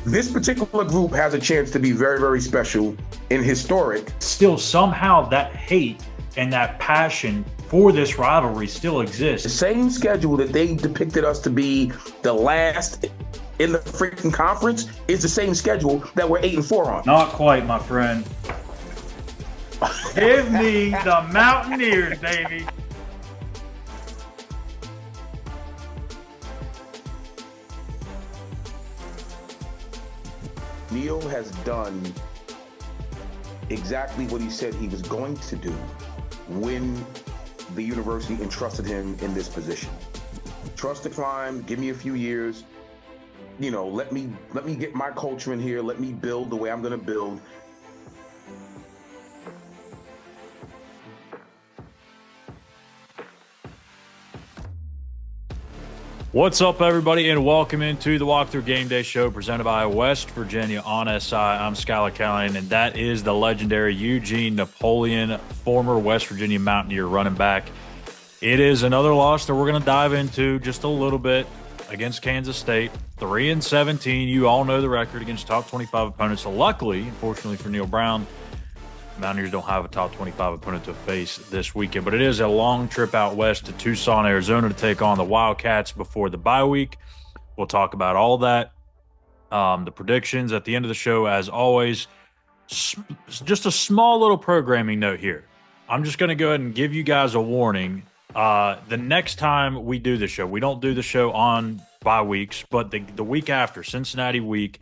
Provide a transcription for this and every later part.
This particular group has a chance to be very, very special and historic. Still, somehow that hate and that passion for this rivalry still The exists. same schedule that they depicted us to be the last in the freaking conference is the same schedule that we're 8-4 on. Not quite, my friend. Give me the Mountaineers, baby. Neal has done exactly what he said he was going to do when the university entrusted him in this position. Trust the climb, give me a few years, let me get my culture in here, let me build the way I'm going to build. What's up, everybody, and welcome into the Walkthrough Game Day Show presented by West Virginia on SI. I'm Schuyler, Callihan, and that is the legendary Eugene Napoleon, former West Virginia Mountaineer running back. It is another loss that we're going to dive into just a little bit against Kansas State. 3-17. You all know the record against top 25 opponents. So luckily, unfortunately for Neal Brown, Mountaineers don't have a top 25 opponent to face this weekend, but it is a long trip out west to Tucson, Arizona to take on the Wildcats before the bye week. We'll talk about all that. The predictions at the end of the show, as always. Just a small little programming note here. I'm just going to go ahead and give you guys a warning. The next time we do the show, we don't do the show on bye weeks, but the week after, Cincinnati week,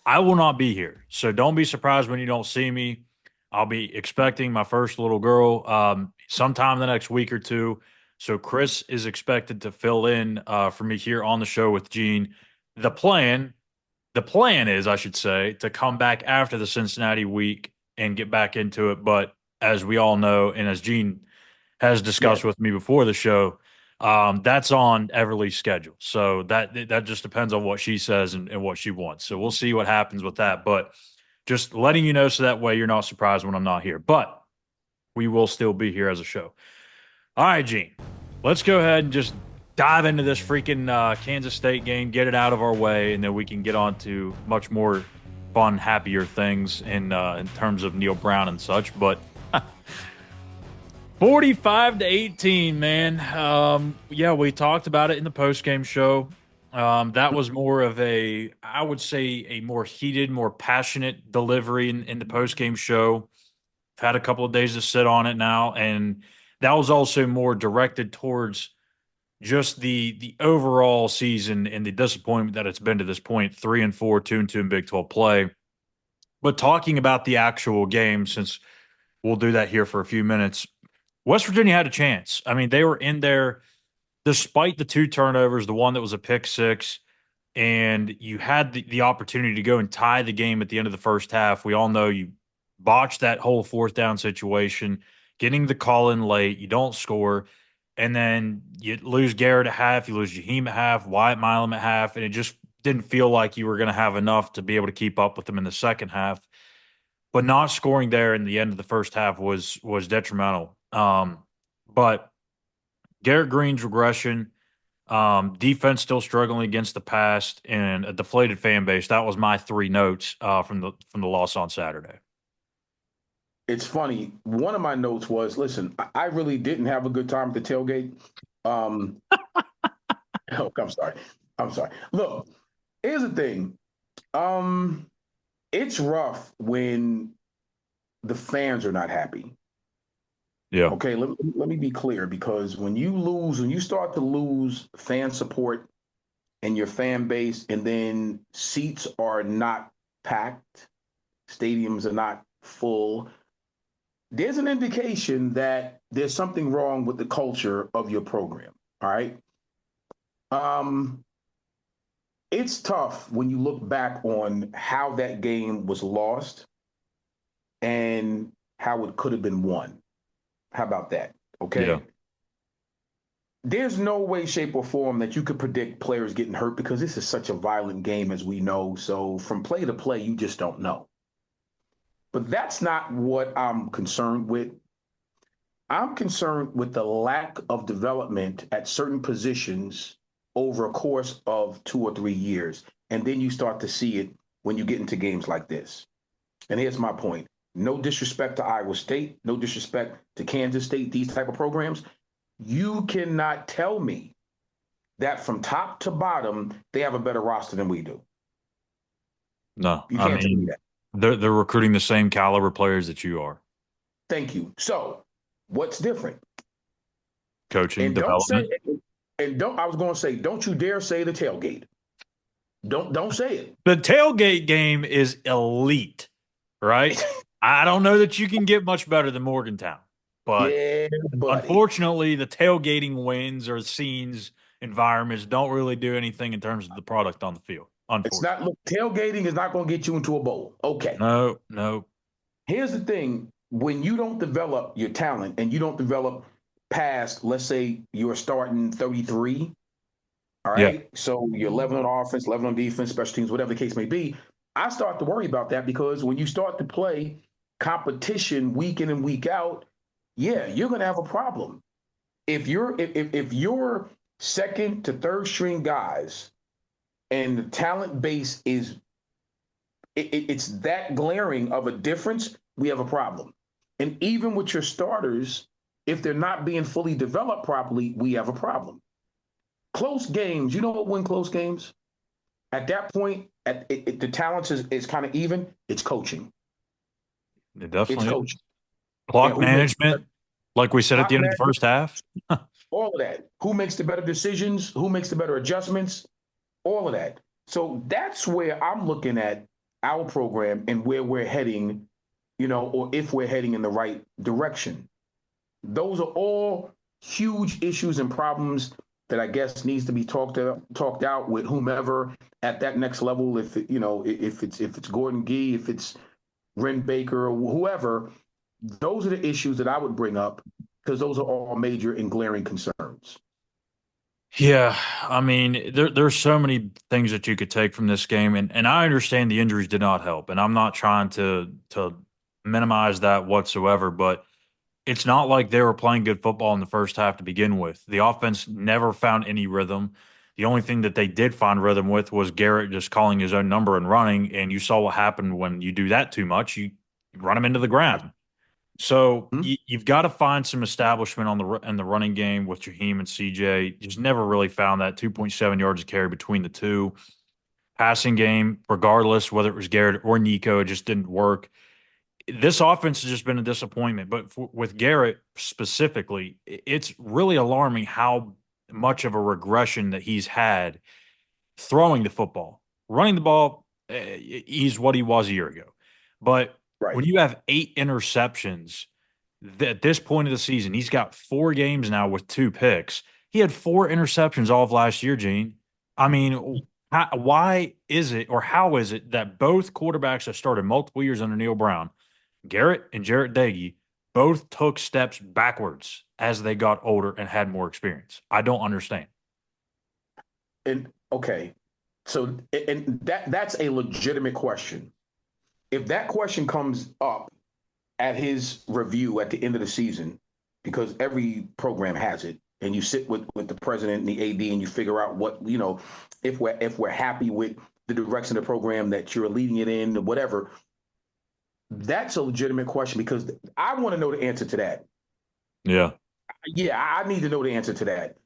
I will not be here. So don't be surprised when you don't see me. I'll be expecting my first little girl sometime the next week or two. So Chris is expected to fill in for me here on the show with Gene. The plan is, I should say, to come back after the Cincinnati week and get back into it. But as we all know, and as Gene has discussed with me before the show, that's on Everly's schedule. So that just depends on what she says and what she wants. So we'll see what happens with that. But just letting you know so that way you're not surprised when I'm not here. But we will still be here as a show. All right, Gene, let's go ahead and just dive into this freaking Kansas State game, get it out of our way, and then we can get on to much more fun, happier things in terms of Neal Brown and such. But 45-18, man. Yeah, we talked about it in the postgame show. That was more of I would say, a more heated, more passionate delivery in the postgame show. I've had a couple of days to sit on it now, and that was also more directed towards just the overall season and the disappointment that it's been to this point, 3-4, 2-2 in Big 12 play. But talking about the actual game, since we'll do that here for a few minutes, West Virginia had a chance. I mean, they were in there despite the two turnovers, the one that was a pick six, and you had the opportunity to go and tie the game at the end of the first half. We all know you botched that whole fourth down situation, getting the call in late, you don't score, and then you lose Garrett at half, you lose Jaheim at half, Wyatt Milam at half, and it just didn't feel like you were going to have enough to be able to keep up with them in the second half. But not scoring there in the end of the first half was detrimental. But Garrett Green's regression, defense still struggling against the pass, and a deflated fan base. That was my three notes from the loss on Saturday. It's funny. One of my notes was, listen, I really didn't have a good time at the tailgate. Oh, I'm sorry. Look, here's the thing. It's rough when the fans are not happy. Yeah. Okay, let me be clear, because when you start to lose fan support and your fan base, and then seats are not packed, stadiums are not full, there's an indication that there's something wrong with the culture of your program. All right. It's tough when you look back on how that game was lost and how it could have been won. How about that? Okay. Yeah. There's no way, shape, or form that you could predict players getting hurt, because this is such a violent game, as we know. So from play to play, you just don't know. But that's not what I'm concerned with. I'm concerned with the lack of development at certain positions over a course of 2 or 3 years. And then you start to see it when you get into games like this. And here's my point. No disrespect to Iowa State, no disrespect to Kansas State, these type of programs. You cannot tell me that from top to bottom, they have a better roster than we do. No, You I can't tell me mean, that. they're recruiting the same caliber players that you are. Thank you. So what's different? Coaching, And don't say, development. I was going to say, don't you dare say the tailgate. Don't say it. The tailgate game is elite, right? I don't know that you can get much better than Morgantown, but Yeah, buddy. unfortunately, the tailgating wins or scenes environments don't really do anything in terms of the product on the field. It's Unfortunately, not, look, tailgating is not going to get you into a bowl. Okay. no. Here's the thing. When you don't develop your talent and you don't develop past, let's say you're starting 33, all Yeah, right? So you're 11 on offense, 11 on defense, special teams, whatever the case may be. I start to worry about that because when you start to play competition week in and week out, yeah, you're going to have a problem. If you're second to third string guys and the talent base is it's that glaring of a difference, we have a problem. And even with your starters, if they're not being fully developed properly, we have a problem. Close games, you know what win close games? At that point, the talents is kind of even. It's coaching. it It's definitely is. coaching. And Clock who makes management, like we said at clock the end of the management, first half. all of that. Who makes the better decisions? Who makes the better adjustments? All of that. So that's where I'm looking at our program and where we're heading, or if we're heading in the right direction. Those are all huge issues and problems that I guess needs to be talked out with whomever at that next level. If it's Gordon Gee, if it's Ren Baker or whoever, those are the issues that I would bring up because those are all major and glaring concerns. Yeah, I mean, there's so many things that you could take from this game, and I understand the injuries did not help, and I'm not trying to minimize that whatsoever, but it's not like they were playing good football in the first half to begin with. The offense never found any rhythm. The only thing that they did find rhythm with was Garrett just calling his own number and running, and you saw what happened when you do that too much. You run him into the ground. So Hmm? you've got to find some establishment in the running game with Jaheim and CJ. Just never really found that 2.7 yards a carry between the two. Passing game, regardless whether it was Garrett or Nico, it just didn't work. This offense has just been a disappointment. But with Garrett specifically, it's really alarming how much of a regression that he's had throwing the football. Running the ball, he's what he was a year ago. But Right. when you have 8 interceptions at this point of the season, he's got 4 games now with 2 picks. He had 4 interceptions all of last year, Gene. I mean, why is it or how is it that both quarterbacks that started multiple years under Neal Brown, Garrett and Jarrett Dagey, both took steps backwards as they got older and had more experience? I don't understand. And okay, so and that's a legitimate question. If that question comes up at his review at the end of the season, because every program has it, and you sit with the president and the AD and you figure out what, if we're happy with the direction of the program that you're leading it in, whatever, that's a legitimate question because I want to know the answer to that. Yeah. Yeah, I need to know the answer to that.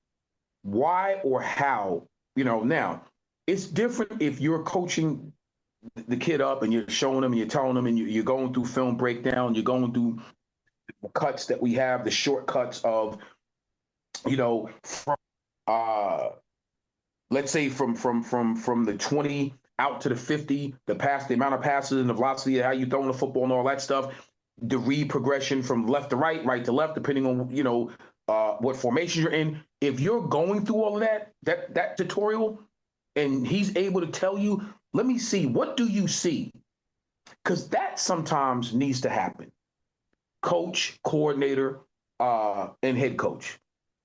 Why or how, now it's different if you're coaching the kid up and you're showing them and you're telling them and you're going through film breakdown, you're going through cuts that we have, the shortcuts of, from let's say from the 20 out to the 50, the amount of passes and the velocity, how you throwing the football and all that stuff, the read progression from left to right, right to left, depending on, what formation you're in. If you're going through all of that tutorial and he's able to tell you, let me see, what do you see? Because that sometimes needs to happen. Coach, coordinator, and head coach.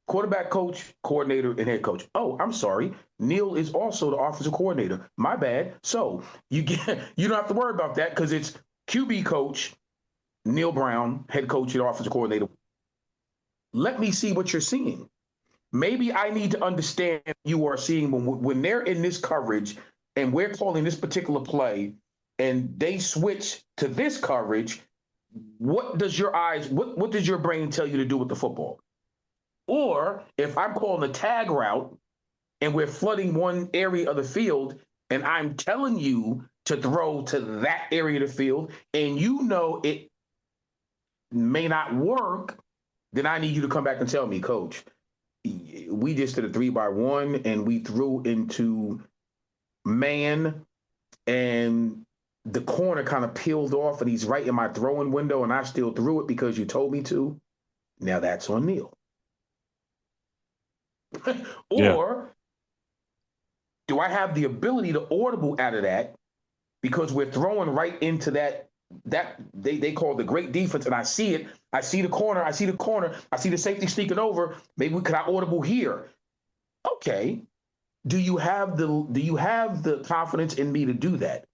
Quarterback coach, coordinator, and head coach. Oh, I'm sorry. Neal is also the offensive coordinator. My bad. So you don't have to worry about that because it's QB coach, Neal Brown, head coach and offensive coordinator. Let me see what you're seeing. Maybe I need to understand you are seeing when they're in this coverage, and we're calling this particular play, and they switch to this coverage, what does your brain tell you to do with the football? Or if I'm calling a tag route and we're flooding one area of the field and I'm telling you to throw to that area of the field and you know it may not work, then I need you to come back and tell me, coach, we just did a 3-by-1 and we threw into man and the corner kind of peeled off and he's right in my throwing window and I still threw it because you told me to. Now that's on Neal. Or do I have the ability to audible out of that because we're throwing right into that they call the great defense, and I see it. I see the corner. I see the safety sneaking over. Maybe could I audible here? Okay. Do you have the confidence in me to do that?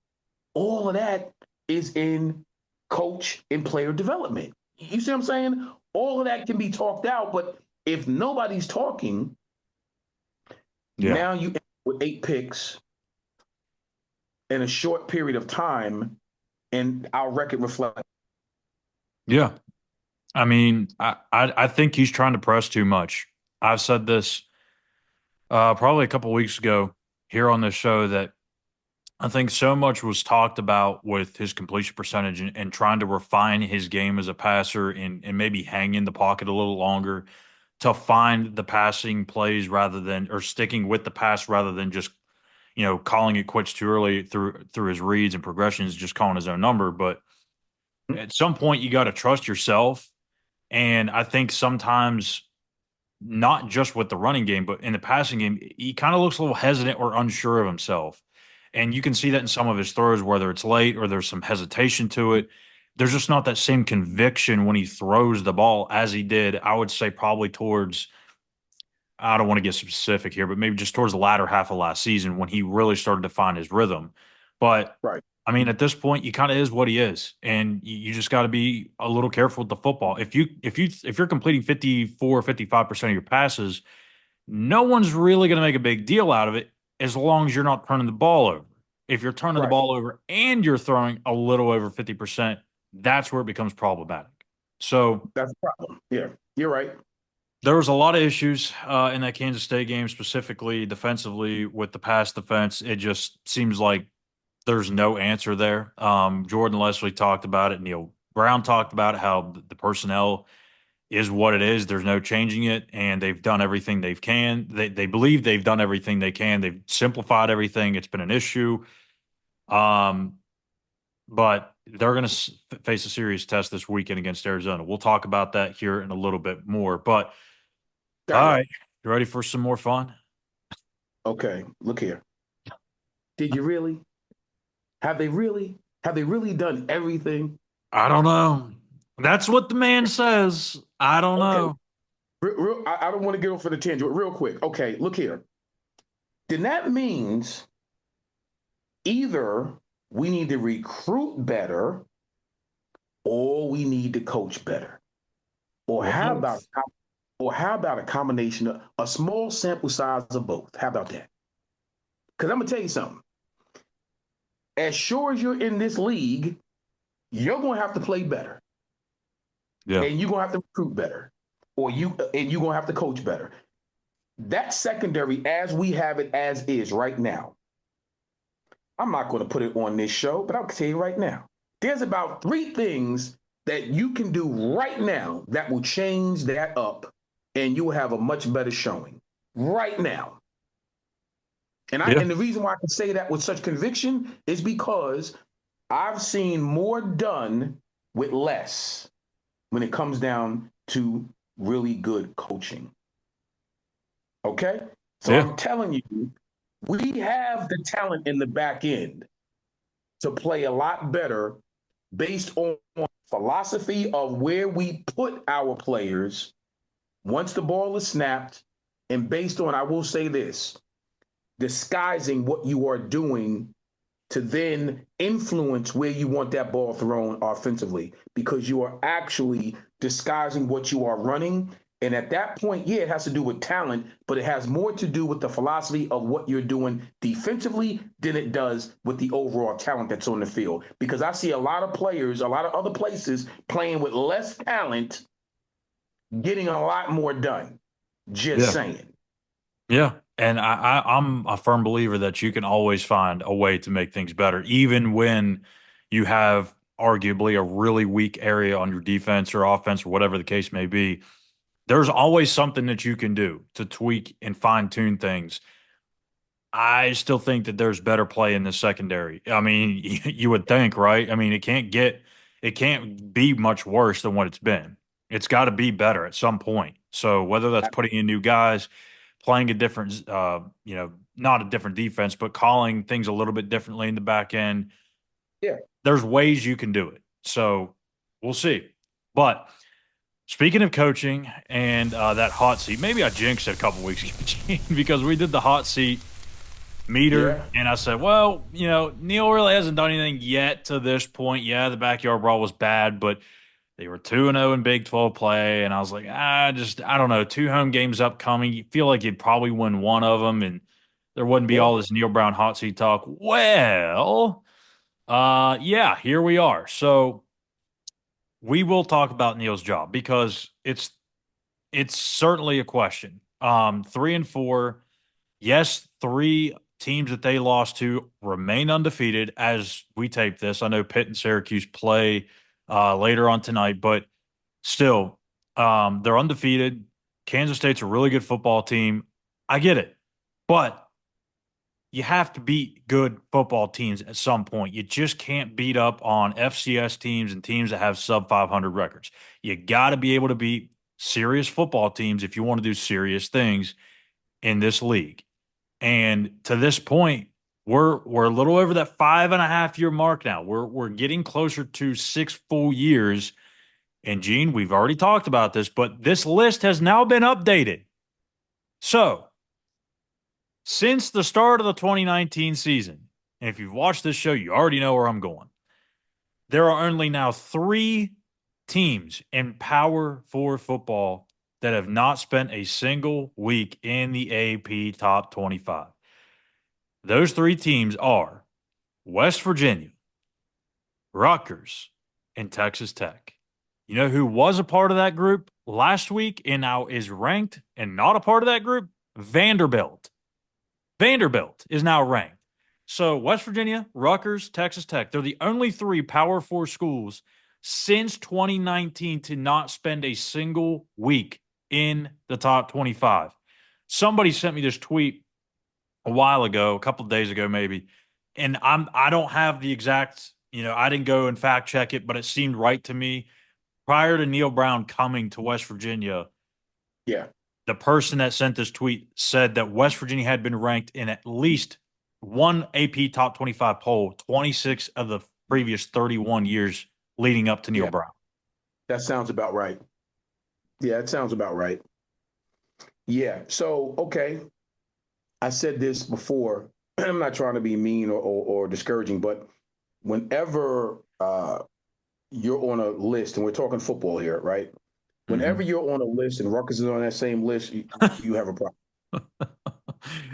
All of that is in coach and player development. You see what I'm saying? All of that can be talked out, but if nobody's talking, now you end with 8 picks in a short period of time, and our record reflects. Yeah. I mean, I think he's trying to press too much. I've said this probably a couple weeks ago here on this show that I think so much was talked about with his completion percentage and trying to refine his game as a passer and maybe hang in the pocket a little longer to find the passing plays rather than or sticking with the pass rather than just calling it quits too early through his reads and progressions, just calling his own number. But at some point, you got to trust yourself. And I think sometimes, not just with the running game, but in the passing game, he kind of looks a little hesitant or unsure of himself. And you can see that in some of his throws, whether it's late or there's some hesitation to it. There's just not that same conviction when he throws the ball as he did, I would say, probably towards, I don't want to get specific here, but maybe just towards the latter half of last season when he really started to find his rhythm. But Right. I mean, at this point, he kind of is what he is, and you just got to be a little careful with the football. If you're completing 54, 55% of your passes, no one's really going to make a big deal out of it as long as you're not turning the ball over. If you're turning the ball over and you're throwing a little over 50%, that's where it becomes problematic. So that's the problem. Yeah, you're right. There was a lot of issues in that Kansas State game, specifically defensively with the pass defense. It just seems like there's no answer there. Jordan Leslie talked about it. Neal Brown talked about it, how the personnel is what it is. There's no changing it, and they've done everything they can. They believe they've done everything they can. They've simplified everything. It's been an issue. But they're going to face a serious test this weekend against Arizona. We'll talk about that here in a little bit more. But all right, you ready for some more fun? Okay, look here. Did you really? Have they really done everything? I don't know. That's what the man says. I don't know. I don't want to get off for the tangent. Real quick. Okay, look here. Then that means either we need to recruit better or we need to coach better. Or how about a combination of a small sample size of both? How about that? Because I'm going to tell you something. As sure as you're in this league, you're going to have to play better. Yeah. And you're going to have to recruit better. You're going to have to coach better. That secondary, as we have it as is right now, I'm not going to put it on this show, but I'll tell you right now. There's about 3 things that you can do right now that will change that up, and you will have a much better showing right now. And the reason why I can say that with such conviction is because I've seen more done with less when it comes down to really good coaching. Okay? So I'm telling you, we have the talent in the back end to play a lot better based on philosophy of where we put our players once the ball is snapped, and based on, I will say this, disguising what you are doing to then influence where you want that ball thrown offensively, because you are actually disguising what you are running And at that point, yeah, it has to do with talent, but it has more to do with the philosophy of what you're doing defensively than it does with the overall talent that's on the field. Because I see a lot of players, a lot of other places playing with less talent, getting a lot more done. Just Yeah. saying. Yeah. And I'm a firm believer that you can always find a way to make things better, even when you have arguably a really weak area on your defense or offense or whatever the case may be. There's always something that you can do to tweak and fine tune things. I still think that there's better play in the secondary. I mean, you would think, right? I mean, it can't be much worse than what it's been. It's got to be better at some point. So whether that's putting in new guys, playing a different, not a different defense, but calling things a little bit differently in the back end, Yeah. there's ways you can do it. So we'll see. But speaking of coaching and that hot seat, maybe I jinxed it a couple weeks ago because we did the hot seat meter, Yeah. and I said, well, Neal really hasn't done anything yet to this point. Yeah, the backyard brawl was bad, but they were 2-0 in Big 12 play, and I was like, I don't know, 2 home games upcoming. You feel like you'd probably win one of them, and there wouldn't be Yeah. all this Neal Brown hot seat talk. Well, yeah, here we are. So we will talk about Neal's job because it's certainly a question. 3-4. Yes, three teams that they lost to remain undefeated as we tape this. I know Pitt and Syracuse play later on tonight, but still, they're undefeated. Kansas State's a really good football team. I get it. But you have to beat good football teams at some point. You just can't beat up on FCS teams and teams that have sub 500 records. You got to be able to beat serious football teams if you want to do serious things in this league. And to this point, we're a little over that 5.5 year mark now. We're getting closer to 6 full years. And Gene, we've already talked about this, but this list has now been updated. So since the start of the 2019 season, and if you've watched this show, you already know where I'm going. There are only now 3 teams in Power 4 football that have not spent a single week in the AP Top 25. Those 3 teams are West Virginia, Rutgers, and Texas Tech. You know who was a part of that group last week and now is ranked and not a part of that group? Vanderbilt. Vanderbilt is now ranked. So West Virginia, Rutgers, Texas Tech, they're the only 3 Power 4 schools since 2019 to not spend a single week in the top 25. Somebody sent me this tweet a while ago, a couple of days ago maybe, and I don't have the exact, I didn't go and fact check it, but it seemed right to me. Prior to Neal Brown coming to West Virginia, Yeah. the person that sent this tweet said that West Virginia had been ranked in at least one AP Top 25 poll 26 of the previous 31 years leading up to Neal Yeah. Brown. That sounds about right. Yeah, it sounds about right. Yeah. So, okay. I said this before. I'm not trying to be mean or discouraging, but whenever you're on a list, and we're talking football here, right? Whenever you're on a list and Rutgers is on that same list, you have a problem.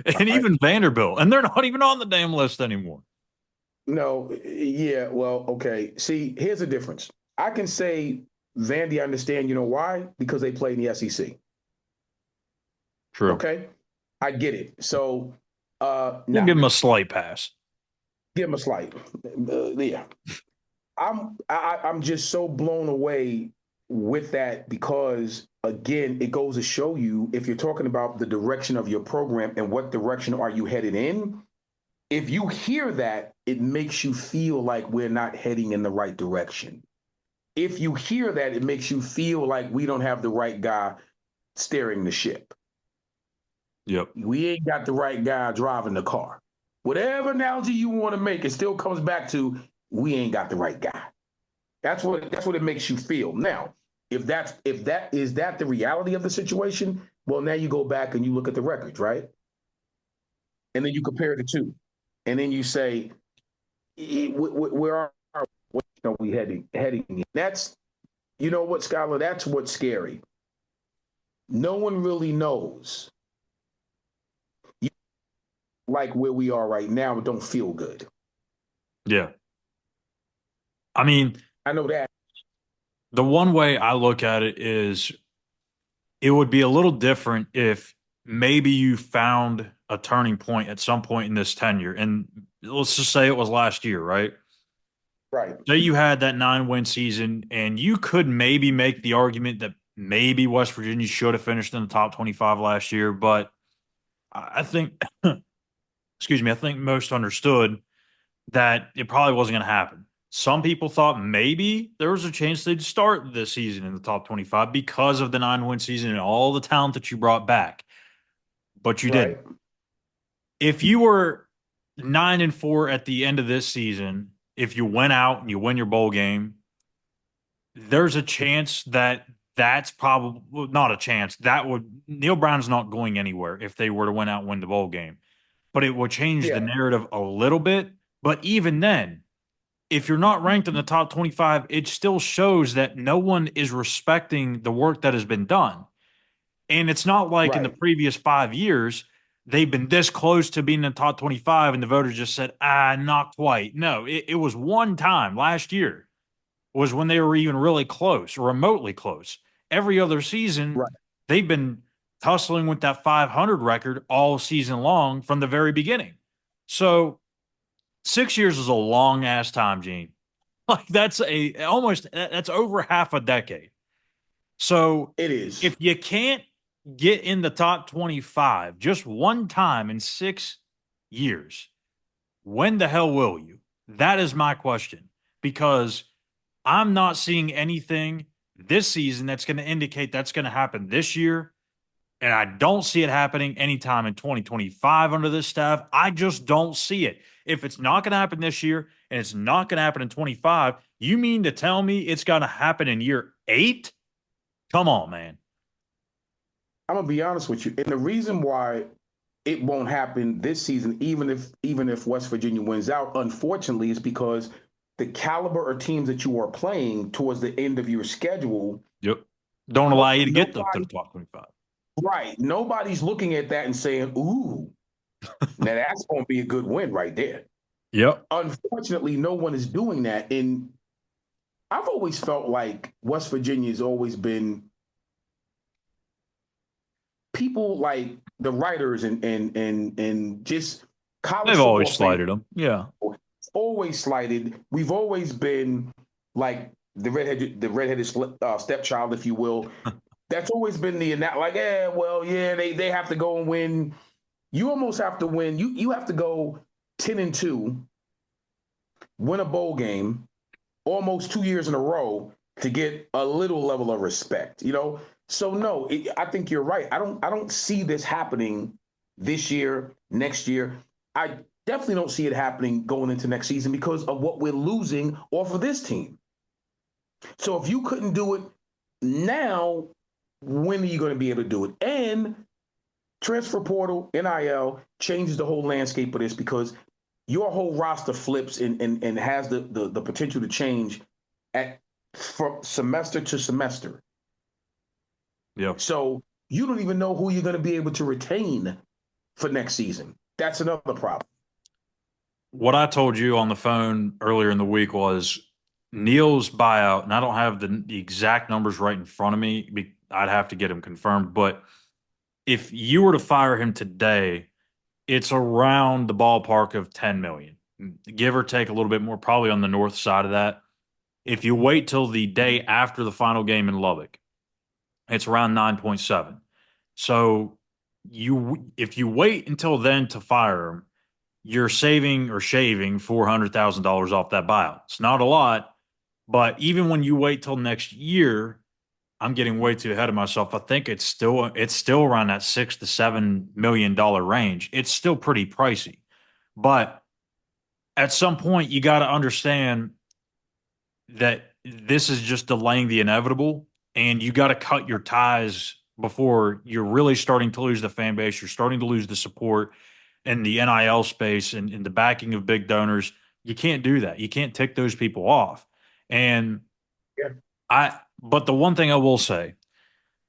And Right? even Vanderbilt, and they're not even on the damn list anymore. No, yeah, well, okay. See, here's the difference. I can say Vandy, I understand, you know why? Because they play in the SEC. True. Okay? I get it. So We'll now give them a slight pass. give them a slight. Yeah. I'm just so blown away with that because again, it goes to show you if you're talking about the direction of your program and what direction are you headed in. If you hear that, it makes you feel like we're not heading in the right direction. If you hear that, it makes you feel like we don't have the right guy steering the ship. Yep. We ain't got the right guy driving the car. Whatever analogy you want to make, it still comes back to we ain't got the right guy. That's what it makes you feel. Now, if that is the reality of the situation, well, now you go back and you look at the records, right? And then you compare the two. And then you say, where are we heading? That's, you know what, Schuyler, that's what's scary. No one really knows. You, like where we are right now, it don't feel good. Yeah. I mean, I know that. the one way I look at it is it would be a little different if maybe you found a turning point at some point in this tenure. And let's just say it was last year, right? Right. Say you had that 9-win season, and you could maybe make the argument that maybe West Virginia should have finished in the top 25 last year. But I think, excuse me, I think most understood that it probably wasn't going to happen. Some people thought maybe there was a chance they'd start this season in the top 25 because of the 9-win season and all the talent that you brought back, but you didn't. Right. If you were 9-4 at the end of this season, if you went out and you win your bowl game, there's a chance that that's probably well, not a chance. That would Neal Brown's not going anywhere if they were to win out and win the bowl game, but it would change the Yeah. narrative a little bit. But even then, if you're not ranked in the top 25, it still shows that no one is respecting the work that has been done. And it's not like in the Right. previous 5 years, they've been this close to being in the top 25 and the voters just said, not quite. No, it was one time last year was when they were even really close or remotely close. Every other season, Right. they've been tussling with that 500 record all season long from the very beginning. So 6 years is a long ass time, Gene. Like that's over half a decade. So It is. if you can't get in the top 25 just one time in 6 years, when the hell will you? That is my question because I'm not seeing anything this season that's going to indicate that's going to happen this year. And I don't see it happening anytime in 2025 under this staff. I just don't see it. If it's not going to happen this year and it's not going to happen in 25, you mean to tell me it's going to happen in year 8? Come on, man. I'm gonna be honest with you, and the reason why it won't happen this season, even if West Virginia wins out, unfortunately, is because the caliber of teams that you are playing towards the end of your schedule, Yep. Don't allow you to get up to the nobody, top 25. right? Nobody's looking at that and saying, "Ooh, now that's going to be a good win right there." Yep. Unfortunately, no one is doing that, and I've always felt like West Virginia has always been people like the writers and just college They've football always fans slighted them. Yeah. always slighted. We've always been like the redheaded stepchild, if you will. That's always been the like, well, yeah, they have to go and win. You almost have to win. You have to go 10-2, win a bowl game, almost 2 years in a row to get a little level of respect. So no, I think you're right. I don't see this happening this year, next year. I definitely don't see it happening going into next season because of what we're losing off of this team. So if you couldn't do it now, when are you going to be able to do it? And transfer portal, NIL changes the whole landscape of this because your whole roster flips and has the potential to change from semester to semester. Yep. So you don't even know who you're going to be able to retain for next season. That's another problem. What I told you on the phone earlier in the week was Neal's buyout, and I don't have the exact numbers right in front of me. I'd have to get them confirmed. But if you were to fire him today, it's around the ballpark of 10 million, give or take a little bit more, probably on the north side of that. If you wait till the day after the final game in Lubbock, it's around 9.7. So if you wait until then to fire him, you're saving or shaving $400,000 off that buyout. It's not a lot, but even when you wait till next year, I'm getting way too ahead of myself. I think it's still around that $6 to $7 million range. It's still pretty pricey, but at some point you got to understand that this is just delaying the inevitable, and you got to cut your ties before you're really starting to lose the fan base. You're starting to lose the support in the NIL space and in the backing of big donors. You can't do that. You can't tick those people off. And Yeah. but the one thing I will say,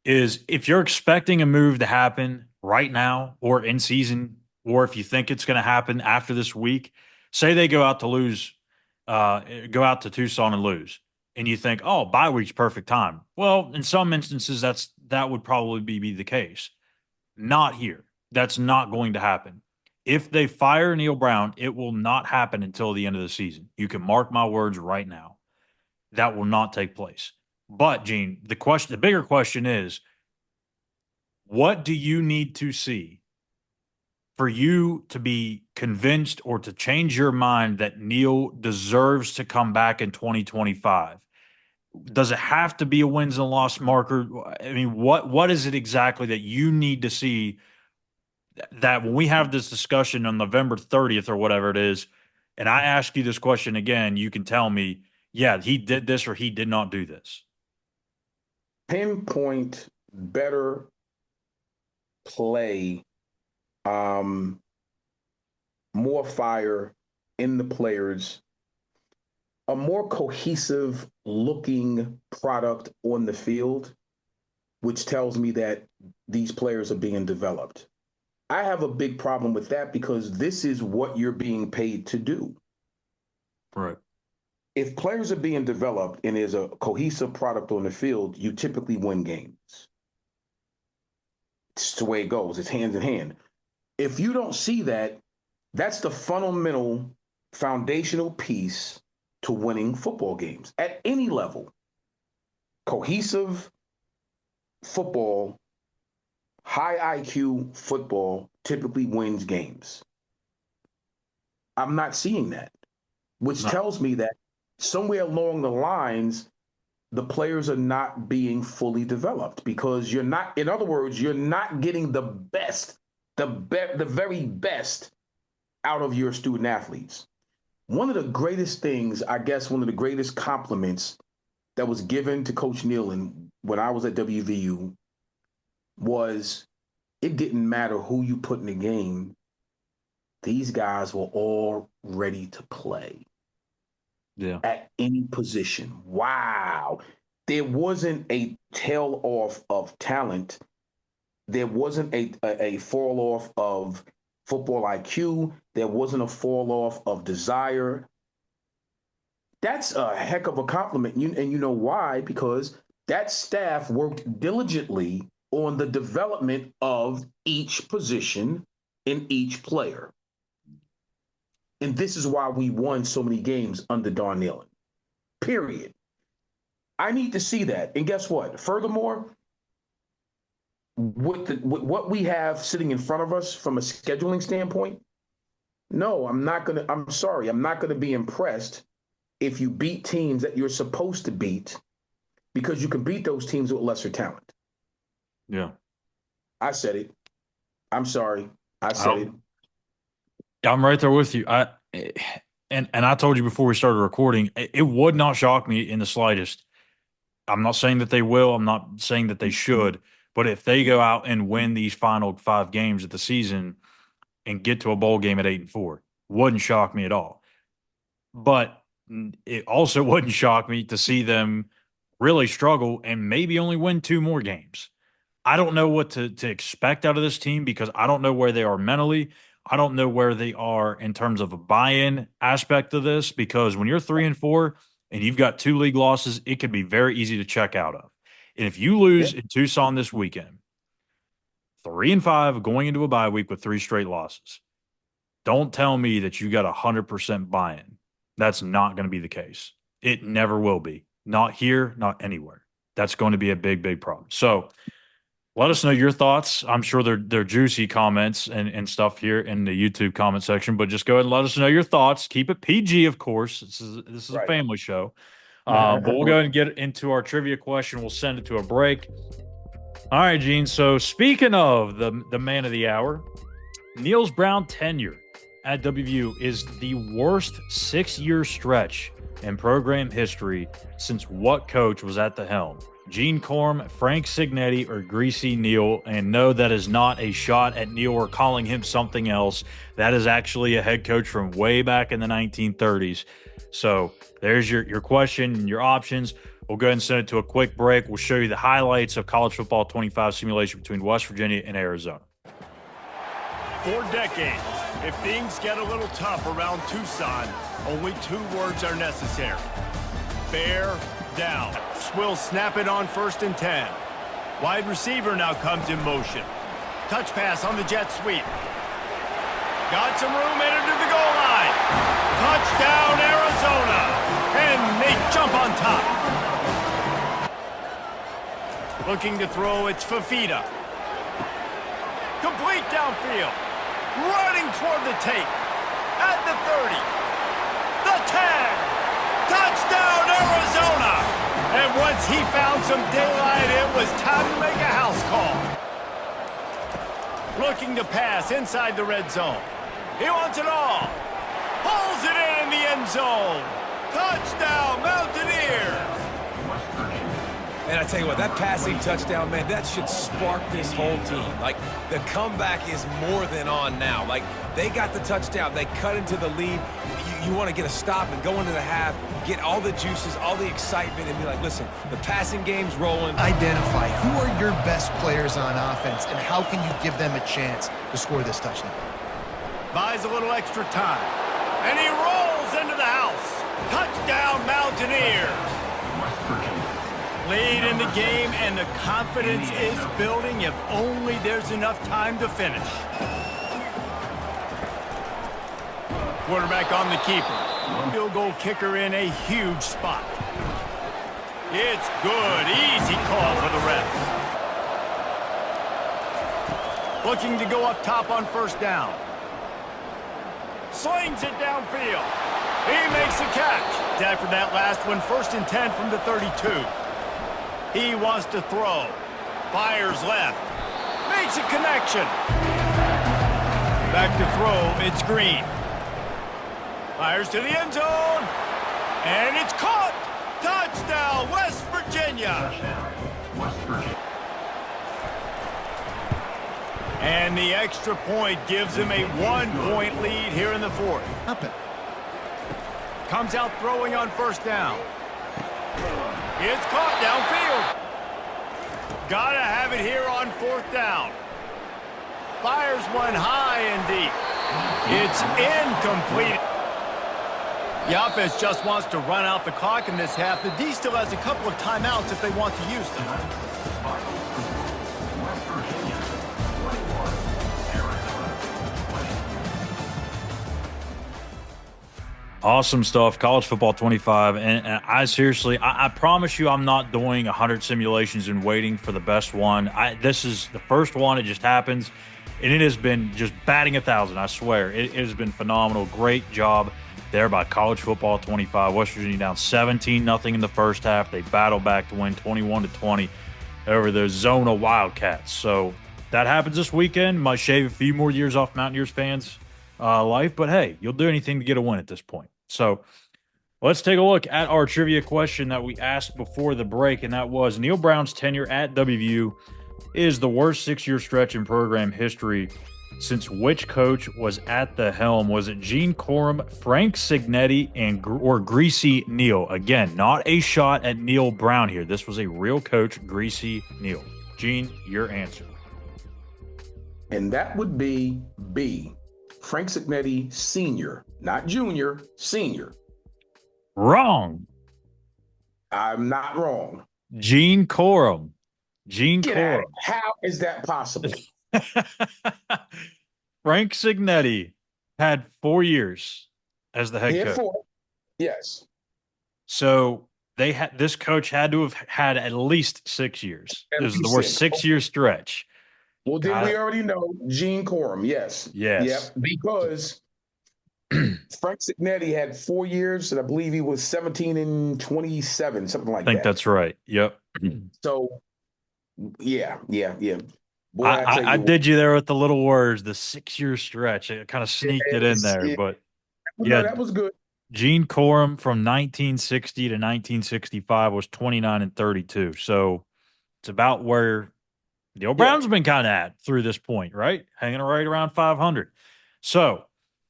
is if you're expecting a move to happen right now or in season, or if you think it's going to happen after this week, say they go out to lose, go out to Tucson and lose, and you think, oh, bye week's perfect time. Well, in some instances, that would probably be the case. Not here. That's not going to happen. If they fire Neal Brown, it will not happen until the end of the season. You can mark my words right now. That will not take place. But Gene, the bigger question is, what do you need to see for you to be convinced or to change your mind that Neal deserves to come back in 2025? Does it have to be a wins and loss marker? I mean, what is it exactly that you need to see that when we have this discussion on November 30th or whatever it is, and I ask you this question again, you can tell me, yeah, he did this or he did not do this? Pinpoint better play, more fire in the players, a more cohesive looking product on the field, which tells me that these players are being developed. I have a big problem with that because this is what you're being paid to do. Right. If players are being developed and there's a cohesive product on the field, you typically win games. It's the way it goes. It's hand in hand. If you don't see that, that's the fundamental, foundational piece to winning football games at any level. Cohesive football, high IQ football typically wins games. I'm not seeing that, which tells me that somewhere along the lines, the players are not being fully developed because you're not, in other words, you're not getting the best, the very best out of your student athletes. One of the greatest things, I guess, one of the greatest compliments that was given to Coach Neal when I was at WVU was it didn't matter who you put in the game. These guys were all ready to play. Yeah. At any position. Wow. There wasn't a tail off of talent. There wasn't a fall off of football IQ. There wasn't a fall off of desire. That's a heck of a compliment. And you know why? Because that staff worked diligently on the development of each position in each player. And this is why we won so many games under Don Nehlen. Period. I need to see that. And guess what? Furthermore, with what we have sitting in front of us from a scheduling standpoint, no, I'm sorry, I'm not gonna be impressed if you beat teams that you're supposed to beat because you can beat those teams with lesser talent. Yeah. I said it. I'm sorry. I said it. I'm right there with you. And I told you before we started recording, it would not shock me in the slightest. I'm not saying that they will. I'm not saying that they should. But if they go out and win these final 5 games of the season and get to a bowl game at 8-4, wouldn't shock me at all. But it also wouldn't shock me to see them really struggle and maybe only win 2 more games. I don't know what to expect out of this team because I don't know where they are mentally. I don't know where they are in terms of a buy-in aspect of this because when you're 3-4 and you've got 2 league losses, it can be very easy to check out of. And if you lose in Tucson this weekend, 3-5 going into a bye week with 3 straight losses, don't tell me that you got 100% buy-in. That's not going to be the case. It never will be. Not here, not anywhere. That's going to be a big, big problem. So let us know your thoughts. I'm sure they're juicy comments and stuff here in the YouTube comment section, but just go ahead and let us know your thoughts. Keep it PG, of course. This is a family show. But we'll go ahead and get into our trivia question. We'll send it to a break. All right, Gene. So speaking of the man of the hour, Neal Brown's tenure at WVU is the worst 6-year stretch in program history since what coach was at the helm? Gene Corm, Frank Signetti, or Greasy Neal. And no, that is not a shot at Neal or calling him something else. That is actually a head coach from way back in the 1930s. So there's your question and your options. We'll go ahead and send it to a quick break. We'll show you the highlights of college football 25 simulation between West Virginia and Arizona. For decades, if things get a little tough around Tucson, only 2 words are necessary. Bear down. Will snap it on 1st and 10. Wide receiver now comes in motion. Touch pass on the jet sweep. Got some room, entered to the goal line. Touchdown, Arizona. And they jump on top. Looking to throw, it's Fafita. Complete downfield. Running toward the tape. At the 30. The 10. Touchdown, Arizona. And once he found some daylight, it was time to make a house call. Looking to pass inside the red zone. He wants it all. Pulls it in the end zone. Touchdown, Mountaineers. And I tell you what, that passing touchdown, man, that should spark this whole team. Like, the comeback is more than on now. Like, they got the touchdown. They cut into the lead. You want to get a stop and go into the half, get all the juices, all the excitement, and be like, listen, the passing game's rolling. Identify who are your best players on offense and how can you give them a chance to score this touchdown. Buys a little extra time. And he rolls into the house. Touchdown, Mountaineers. Lead in the game, and the confidence is building if only there's enough time to finish. Quarterback on the keeper. Field goal kicker in a huge spot. It's good. Easy call for the ref. Looking to go up top on 1st down. Slings it downfield. He makes the catch. After that last one, 1st and 10 from the 32. He wants to throw. Fires left. Makes a connection. Back to throw. It's Green. Fires to the end zone. And it's caught. Touchdown, West Virginia. Touchdown, West Virginia. And the extra point gives him a 1-point lead here in the 4th. Up it. Comes out throwing on 1st down. It's caught downfield. Gotta have it here on 4th down. Fires one high and deep. It's incomplete. The offense just wants to run out the clock in this half. The D still has a couple of timeouts if they want to use them. Awesome stuff. College football 25. And I seriously, I promise you I'm not doing 100 simulations and waiting for the best one. This is the first one. It just happens. And it has been just batting 1,000. I swear. It has been phenomenal. Great job there by College football 25. West Virginia down 17-0 in the first half. They battle back to win 21-20 over the Arizona Wildcats. So that happens this weekend. Might shave a few more years off Mountaineers fans' life. But, hey, you'll do anything to get a win at this point. So let's take a look at our trivia question that we asked before the break, and that was Neal Brown's tenure at WVU is the worst 6-year stretch in program history since which coach was at the helm? Was it Gene Corum, Frank Signetti, or Greasy Neal? Again, not a shot at Neal Brown here. This was a real coach, Greasy Neal. Gene, your answer. And that would be B, Frank Signetti Sr., not Junior, Senior. Wrong. I'm not wrong. Gene Corum. Gene Get Corum. out. How is that possible? Frank Signetti had 4 years as the head coach. 4. Yes. So this coach had to have had at least 6 years. This is the worst 6-year stretch. Well, did we already know Gene Corum? Yes. Yes. Yep. Because Frank Signetti had 4 years, and I believe he was 17 and 27, something like that. I think that's right. Yep. So, yeah. Boy, I did you there with the little words, the 6-year stretch. It kind of sneaked it in there, but yeah, that was good. Gene Corum from 1960 to 1965 was 29 and 32. So it's about where Neal Brown's been kind of at through this point, right? Hanging right around 500. So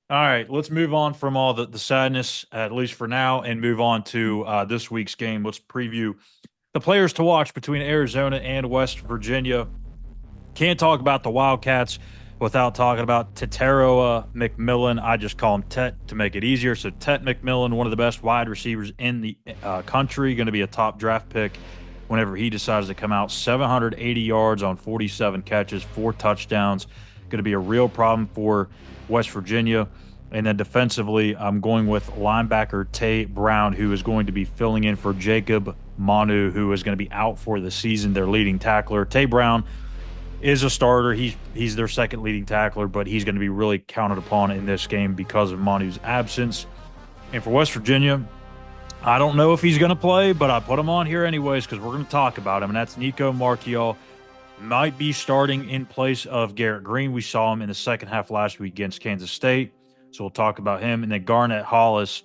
All right, let's move on from all the sadness, at least for now, and move on to this week's game. Let's preview the players to watch between Arizona and West Virginia. Can't talk about the Wildcats without talking about Tetero McMillan. I just call him Tet to make it easier. So Tet McMillan, one of the best wide receivers in the country, going to be a top draft pick whenever he decides to come out. 780 yards on 47 catches, 4 touchdowns. Going to be a real problem for West Virginia. And then defensively, I'm going with linebacker Tay Brown, who is going to be filling in for Jacob Manu, who is going to be out for the season, their leading tackler. Tay Brown is a starter. He's their second leading tackler, but he's going to be really counted upon in this game because of Manu's absence. And for West Virginia, I don't know if he's going to play, but I put him on here anyways because we're going to talk about him, and that's Nico Marchiol. Might be starting in place of Garrett Green. We saw him in the second half last week against Kansas State, so we'll talk about him. And then Garnett Hollis,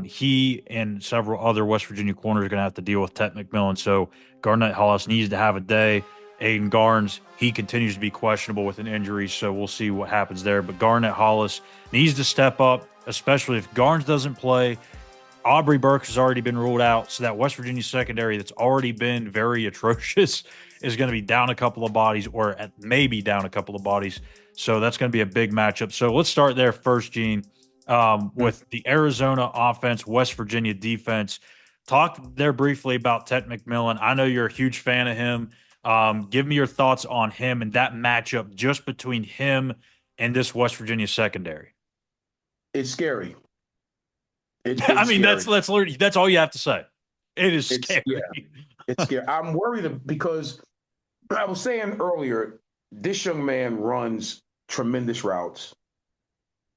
he and several other West Virginia corners are going to have to deal with Tet McMillan, so Garnett Hollis needs to have a day. Aiden Garnes, he continues to be questionable with an injury, so we'll see what happens there. But Garnett Hollis needs to step up, especially if Garnes doesn't play. Aubrey Burke has already been ruled out, so that West Virginia secondary that's already been very atrocious is going to be down a couple of bodies, or maybe down a couple of bodies. So that's going to be a big matchup. So let's start there first, Gene, with the Arizona offense, West Virginia defense. Talk there briefly about Tet McMillan. I know you're a huge fan of him. Give me your thoughts on him and that matchup just between him and this West Virginia secondary. It's scary. I mean, scary. that's literally that's all you have to say. It is scary. Yeah, it's scary. I'm worried because I was saying earlier, this young man runs tremendous routes.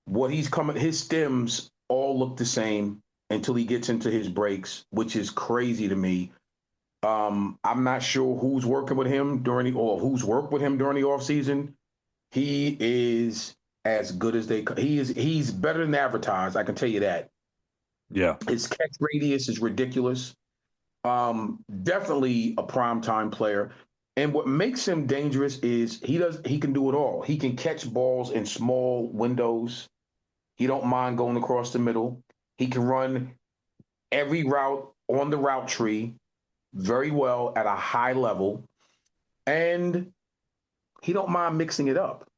What he's coming, his stems all look the same until he gets into his breaks, which is crazy to me. I'm not sure who's working with him who's worked with him during the offseason. He is as good as he's better than advertised, I can tell you that. Yeah. His catch radius is ridiculous. Definitely a primetime player. And what makes him dangerous is he can do it all. He can catch balls in small windows. He don't mind going across the middle. He can run every route on the route tree very well at a high level. And he don't mind mixing it up.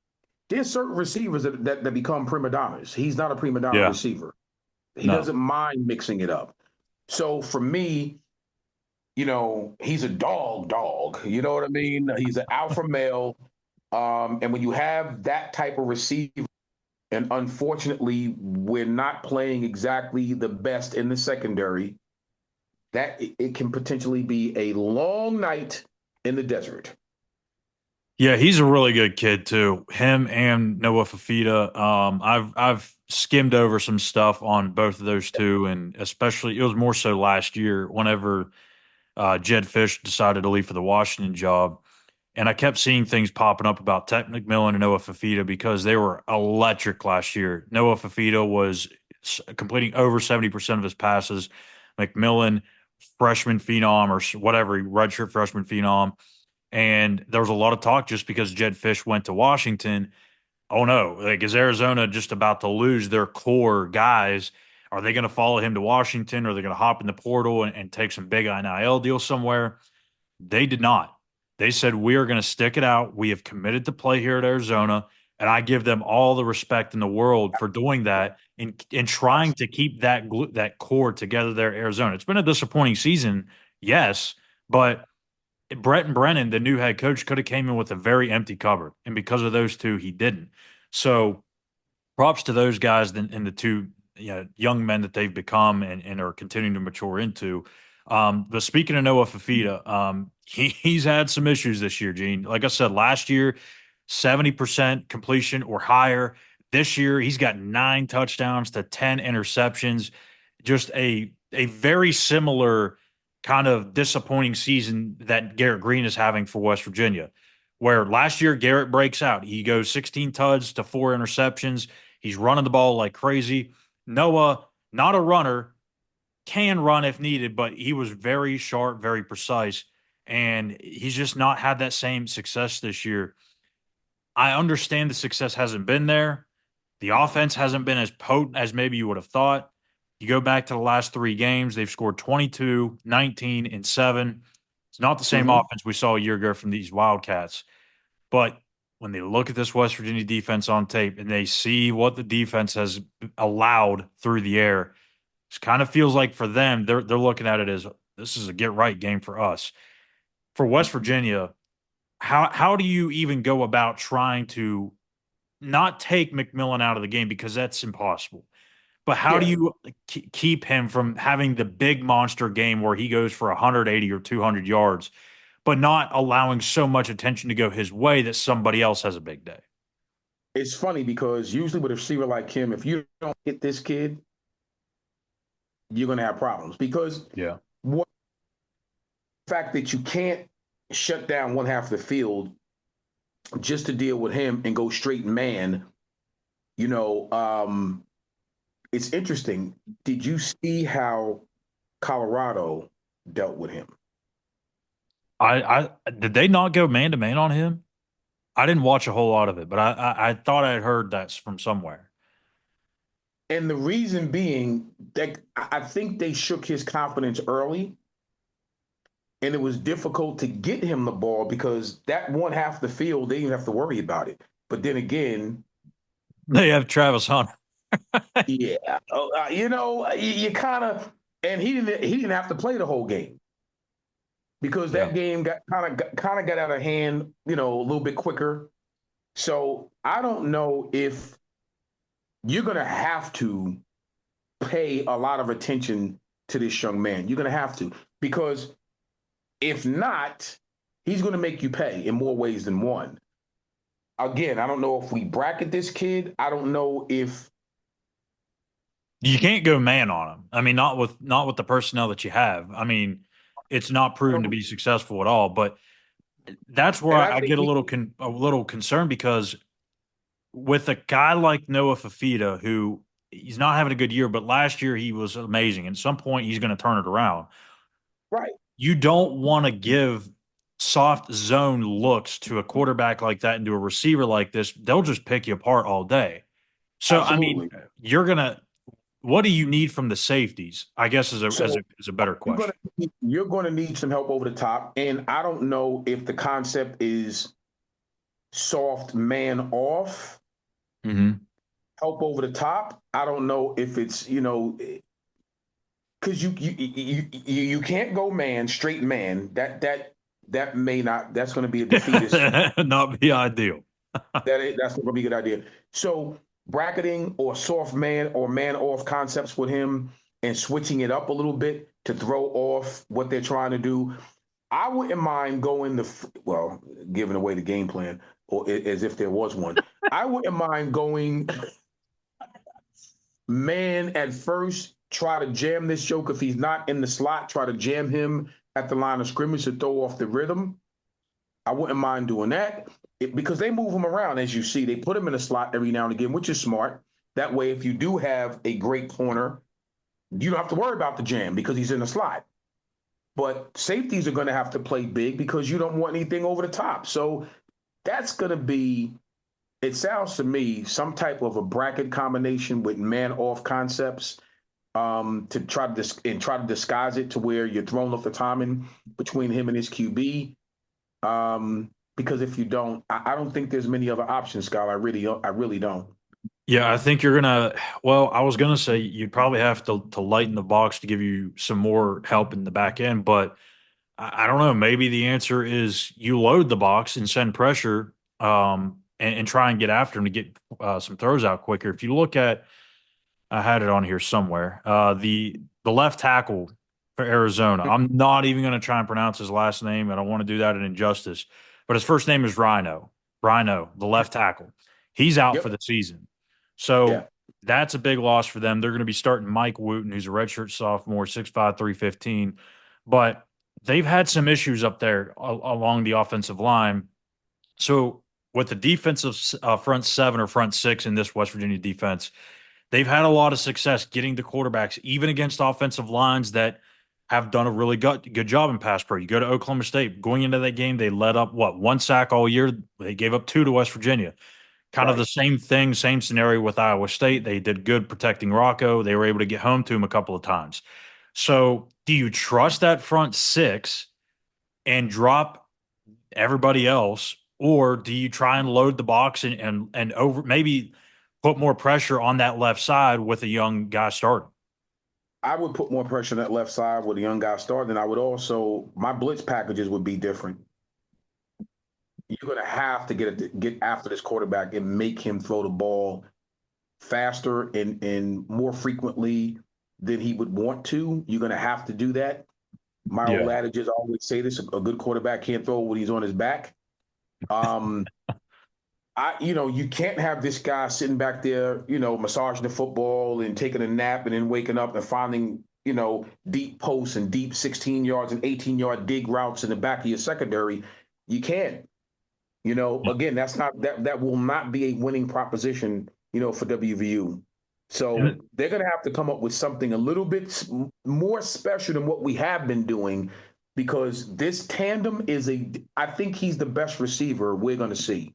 There's certain receivers that become prima donnas. He's not a prima donna receiver. He doesn't mind mixing it up. So for me, he's a dog. You know what I mean? He's an alpha male. And when you have that type of receiver, and unfortunately, we're not playing exactly the best in the secondary, that it can potentially be a long night in the desert. Yeah, he's a really good kid too. Him and Noah Fafita. I've skimmed over some stuff on both of those two, and especially it was more so last year whenever Jed Fish decided to leave for the Washington job. And I kept seeing things popping up about Tet McMillan and Noah Fafita because they were electric last year. Noah Fafita was completing over 70% of his passes. McMillan, freshman phenom or whatever, redshirt freshman phenom. And there was a lot of talk just because Jed Fish went to Washington. Oh no, like is Arizona just about to lose their core guys? Are they going to follow him to Washington? Or are they going to hop in the portal and take some big NIL deal somewhere? They did not. They said, we are going to stick it out. We have committed to play here at Arizona. And I give them all the respect in the world for doing that and trying to keep that core together there at Arizona. It's been a disappointing season, yes, but Brett and Brennan, the new head coach, could have came in with a very empty cupboard. And because of those two, he didn't. So props to those guys and the two young men that they've become and are continuing to mature into. But speaking of Noah Fafita, he's had some issues this year, Gene. Like I said, last year, 70% completion or higher. This year, he's got 9 touchdowns to 10 interceptions. Just a very similar kind of disappointing season that Garrett Green is having for West Virginia, where last year Garrett breaks out. He goes 16 tuds to 4 interceptions. He's running the ball like crazy. Noah, not a runner, can run if needed, but he was very sharp, very precise, and he's just not had that same success this year. I understand the success hasn't been there. The offense hasn't been as potent as maybe you would have thought. You go back to the last 3 games, they've scored 22, 19, and 7. It's not the same Mhm. offense we saw a year ago from these Wildcats. But when they look at this West Virginia defense on tape and they see what the defense has allowed through the air, it kind of feels like for them, they're looking at it as this is a get right game for us. For West Virginia, how do you even go about trying to not take McMillan out of the game because that's impossible? But how do Yeah, you keep him from having the big monster game where he goes for 180 or 200 yards, but not allowing so much attention to go his way that somebody else has a big day? it's funny because usually with a receiver like him, if you don't hit this kid, you're going to have problems because Yeah. what the fact that you can't shut down one half of the field just to deal with him and go straight man, you know, it's interesting. Did you see how Colorado dealt with him? I did they not go man to man on him? I didn't watch a whole lot of it, but I thought I had heard that from somewhere. And the reason being that I think they shook his confidence early, and it was difficult to get him the ball because that one half of the field, they didn't have to worry about it. But then again, They have Travis Hunter. yeah, you kind of, and he didn't have to play the whole game because Yeah. that game got out of hand, a little bit quicker. So I don't know if you're going to have to pay a lot of attention to this young man. You're going to have to, because if not, he's going to make you pay in more ways than one. Again, I don't know if we bracket this kid. I don't know if You can't go man on him. I mean, not with the personnel that you have. I mean, it's not proven to be successful at all. But that's where and I I think get a little concerned because with a guy like Noah Fafita, who he's not having a good year, but last year he was amazing. At some point, he's going to turn it around. right. You don't want to give soft zone looks to a quarterback like that and to a receiver like this. They'll just pick you apart all day. So, I mean, Absolutely. you're gonna. What do you need from the safeties? I guess is a So is a better you're gonna question. you're gonna need some help over the top. And I don't know if the concept is soft man off, Mm-hmm. help over the top. I don't know if it's, because you can't go man, straight man. That may not, that's gonna be a defeatist. Not be ideal. That's not gonna be a good idea. So bracketing or soft man or man off concepts with him and switching it up a little bit to throw off what they're trying to do. I wouldn't mind going giving away the game plan or as if there was one. I wouldn't mind going man at first, try to jam this joke. If he's not in the slot, try to jam him at the line of scrimmage to throw off the rhythm. I wouldn't mind doing that because they move him around, as you see. They put him in a slot every now and again, which is smart. That way, if you do have a great corner, you don't have to worry about the jam because he's in the slot. But safeties are going to have to play big because you don't want anything over the top. So that's going to be, it sounds to me, some type of a bracket combination with man off concepts, to try to disguise it to where you're throwing off the timing between him and his QB. Because if you don't, I don't think there's many other options, Scott. I really don't. Yeah, I think you're gonna. Well, I was gonna say you'd probably have to lighten the box to give you some more help in the back end, but I don't know. Maybe the answer is you load the box and send pressure, and try and get after him to get some throws out quicker. If you look at, I had it on here somewhere. The left tackle for Arizona. I'm not even going to try and pronounce his last name. I don't want to do that an injustice. But his first name is Rhino. Rhino, the left tackle. He's out for Yep. the season. Yeah. So that's a big loss for them. They're going to be starting Mike Wooten, who's a redshirt sophomore, 6'5", 315. But they've had some issues up there along the offensive line. So with the defensive front seven or front six in this West Virginia defense, they've had a lot of success getting the quarterbacks, even against offensive lines that have done a really good job in pass pro. You go to Oklahoma State, going into that game, they let up, one sack all year? They gave up two to West Virginia. Kind of the Right. same thing, same scenario with Iowa State. They did good protecting Rocco. They were able to get home to him a couple of times. So, do you trust that front six and drop everybody else, or do you try and load the box and over maybe put more pressure on that left side with a young guy starting? I would put more pressure on that left side with a young guy starting. I would also, my blitz packages would be different. You're going to have to get after this quarterback and make him throw the ball faster and more frequently than he would want to. You're going to have to do that. My old Yeah. adage is, I always say this: a good quarterback can't throw when he's on his back. Um, you can't have this guy sitting back there, massaging the football and taking a nap and then waking up and finding, deep posts and deep 16 yards and 18-yard dig routes in the back of your secondary. You can't. Again, that will not be a winning proposition, for WVU. So they're going to have to come up with something a little bit more special than what we have been doing, because this tandem I think he's the best receiver we're going to see.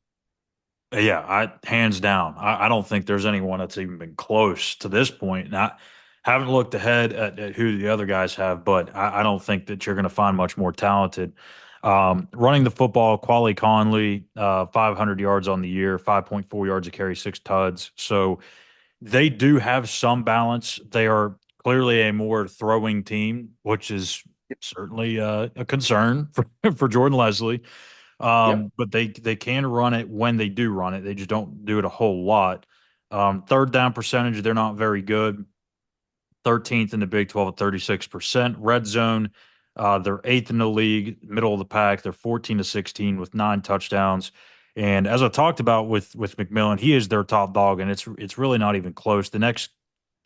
Yeah, hands down. I don't think there's anyone that's even been close to this point. And I haven't looked ahead at who the other guys have, but I don't think that you're going to find much more talented. Running the football, Quali Conley, 500 yards on the year, 5.4 yards a carry, 6 tuds. So they do have some balance. They are clearly a more throwing team, which is certainly a concern for Jordan Leslie. Yep. But they can run it when they do run it. They just don't do it a whole lot. Third down percentage, they're not very good. 13th in the Big 12 at 36%. Red zone, they're eighth in the league, middle of the pack. They're 14-16 with 9 touchdowns. And as I talked about with McMillan, he is their top dog, and it's really not even close. The next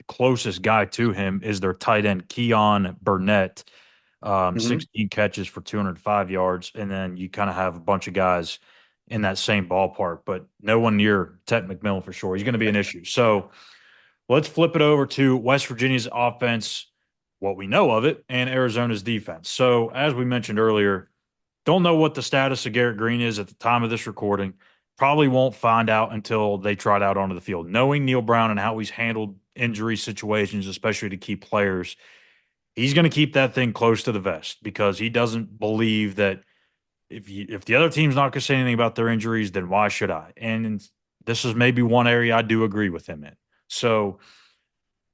closest guy to him is their tight end, Keon Burnett, Mm-hmm. 16 catches for 205 yards. And then you kind of have a bunch of guys in that same ballpark, but no one near Ted McMillan for sure. He's going to be an issue. So let's flip it over to West Virginia's offense, what we know of it, and Arizona's defense. So as we mentioned earlier, don't know what the status of Garrett Green is at the time of this recording. Probably won't find out until they try it out onto the field. Knowing Neal Brown and how he's handled injury situations, especially to key players, he's going to keep that thing close to the vest because he doesn't believe that if the other team's not going to say anything about their injuries, then why should I? And this is maybe one area I do agree with him in. So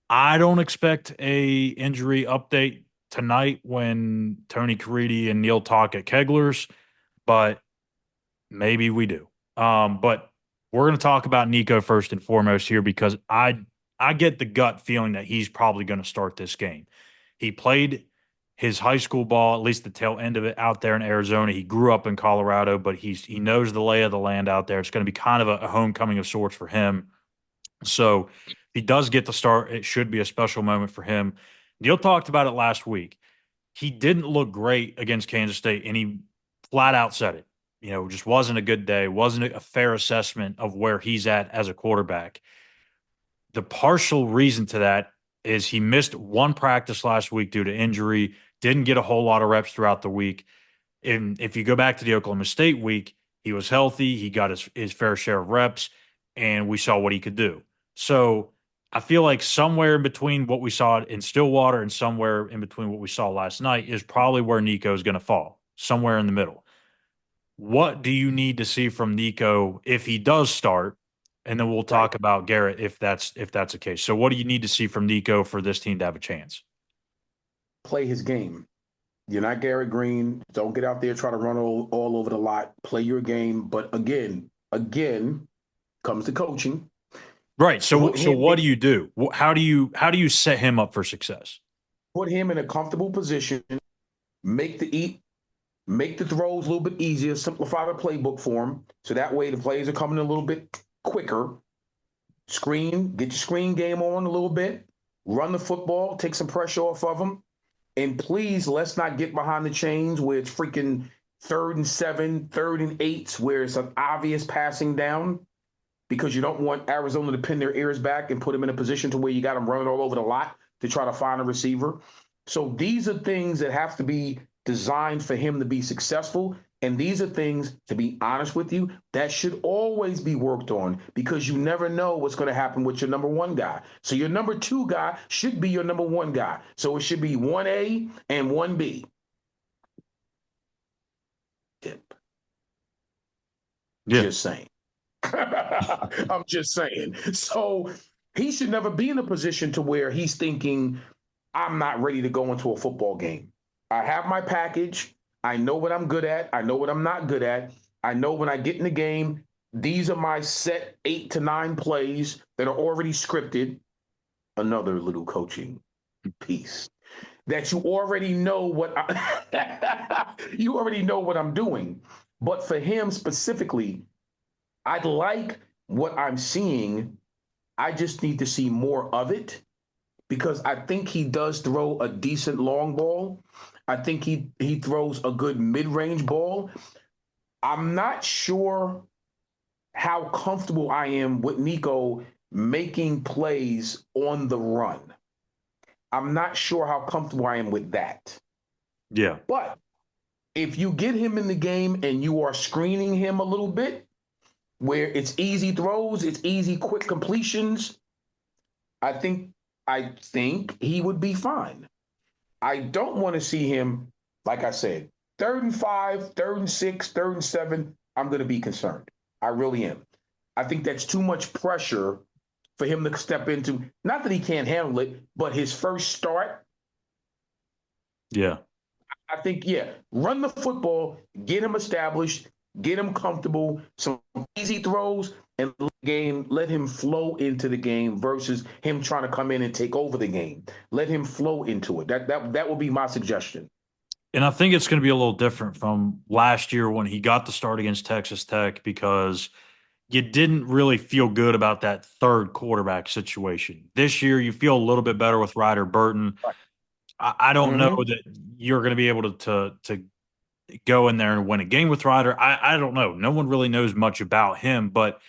I don't expect a injury update tonight when Tony Caridi and Neil talk at Kegler's, but maybe we do. But we're going to talk about Nico first and foremost here because I get the gut feeling that he's probably going to start this game. He played his high school ball, at least the tail end of it, out there in Arizona. He grew up in Colorado, but he knows the lay of the land out there. It's going to be kind of a homecoming of sorts for him. So if he does get the start, it should be a special moment for him. Neil talked about it last week. He didn't look great against Kansas State, and he flat out said it. Just wasn't a good day, wasn't a fair assessment of where he's at as a quarterback. The partial reason to that is he missed one practice last week due to injury, didn't get a whole lot of reps throughout the week. And if you go back to the Oklahoma State week, he was healthy, he got his fair share of reps, and we saw what he could do. So I feel like somewhere in between what we saw in Stillwater and somewhere in between what we saw last night is probably where Nico is going to fall, somewhere in the middle. What do you need to see from Nico if he does start? And then we'll Right. talk about Garrett if that's the case. So what do you need to see from Nico for this team to have a chance? Play his game. You're not Garrett Green. Don't get out there try to run all over the lot. Play your game. But again, comes the coaching. Right. So Put him what do you do? How do you set him up for success? put him in a comfortable position. Make the throws a little bit easier. Simplify the playbook for him, so that way the plays are coming a little bit quicker. Get your screen game on a little bit. Run the football. Take some pressure off of him. And please, let's not get behind the chains where it's freaking 3rd and 7, 3rd and 8, where it's an obvious passing down, because you don't want Arizona to pin their ears back and put them in a position to where you got them running all over the lot to try to find a receiver. So these are things that have to be designed for him to be successful. And these are things, to be honest with you, that should always be worked on because you never know what's going to happen with your number one guy. So your number two guy should be your number one guy. So it should be 1A and 1B. Tip. Yeah. Just saying. I'm just saying. So he should never be in a position to where he's thinking, I'm not ready to go into a football game. I have my package. I know what I'm good at. I know what I'm not good at. I know when I get in the game, these are my set 8 to 9 plays that are already scripted. Another little coaching piece that you already know what you already know what I'm doing. But for him specifically, I like what I'm seeing. I just need to see more of it because I think he does throw a decent long ball. I think he throws a good mid-range ball. I'm not sure how comfortable I am with Nico making plays on the run. I'm not sure how comfortable I am with that. Yeah. But if you get him in the game and you are screening him a little bit, where it's easy throws, it's easy quick completions, I think he would be fine. I don't want to see him, like I said, 3rd and 5, 3rd and 6, 3rd and 7. I'm going to be concerned. I really am. I think that's too much pressure for him to step into. Not that he can't handle it, but his first start. Yeah. I think, run the football, get him established, get him comfortable, some easy throws, and let him flow into the game versus him trying to come in and take over the game. Let him flow into it. That would be my suggestion. And I think it's going to be a little different from last year when he got the start against Texas Tech because you didn't really feel good about that third quarterback situation. This year, you feel a little bit better with Ryder Burton. I don't know that you're going to be able to go in there and win a game with Ryder. I don't know. No one really knows much about him, but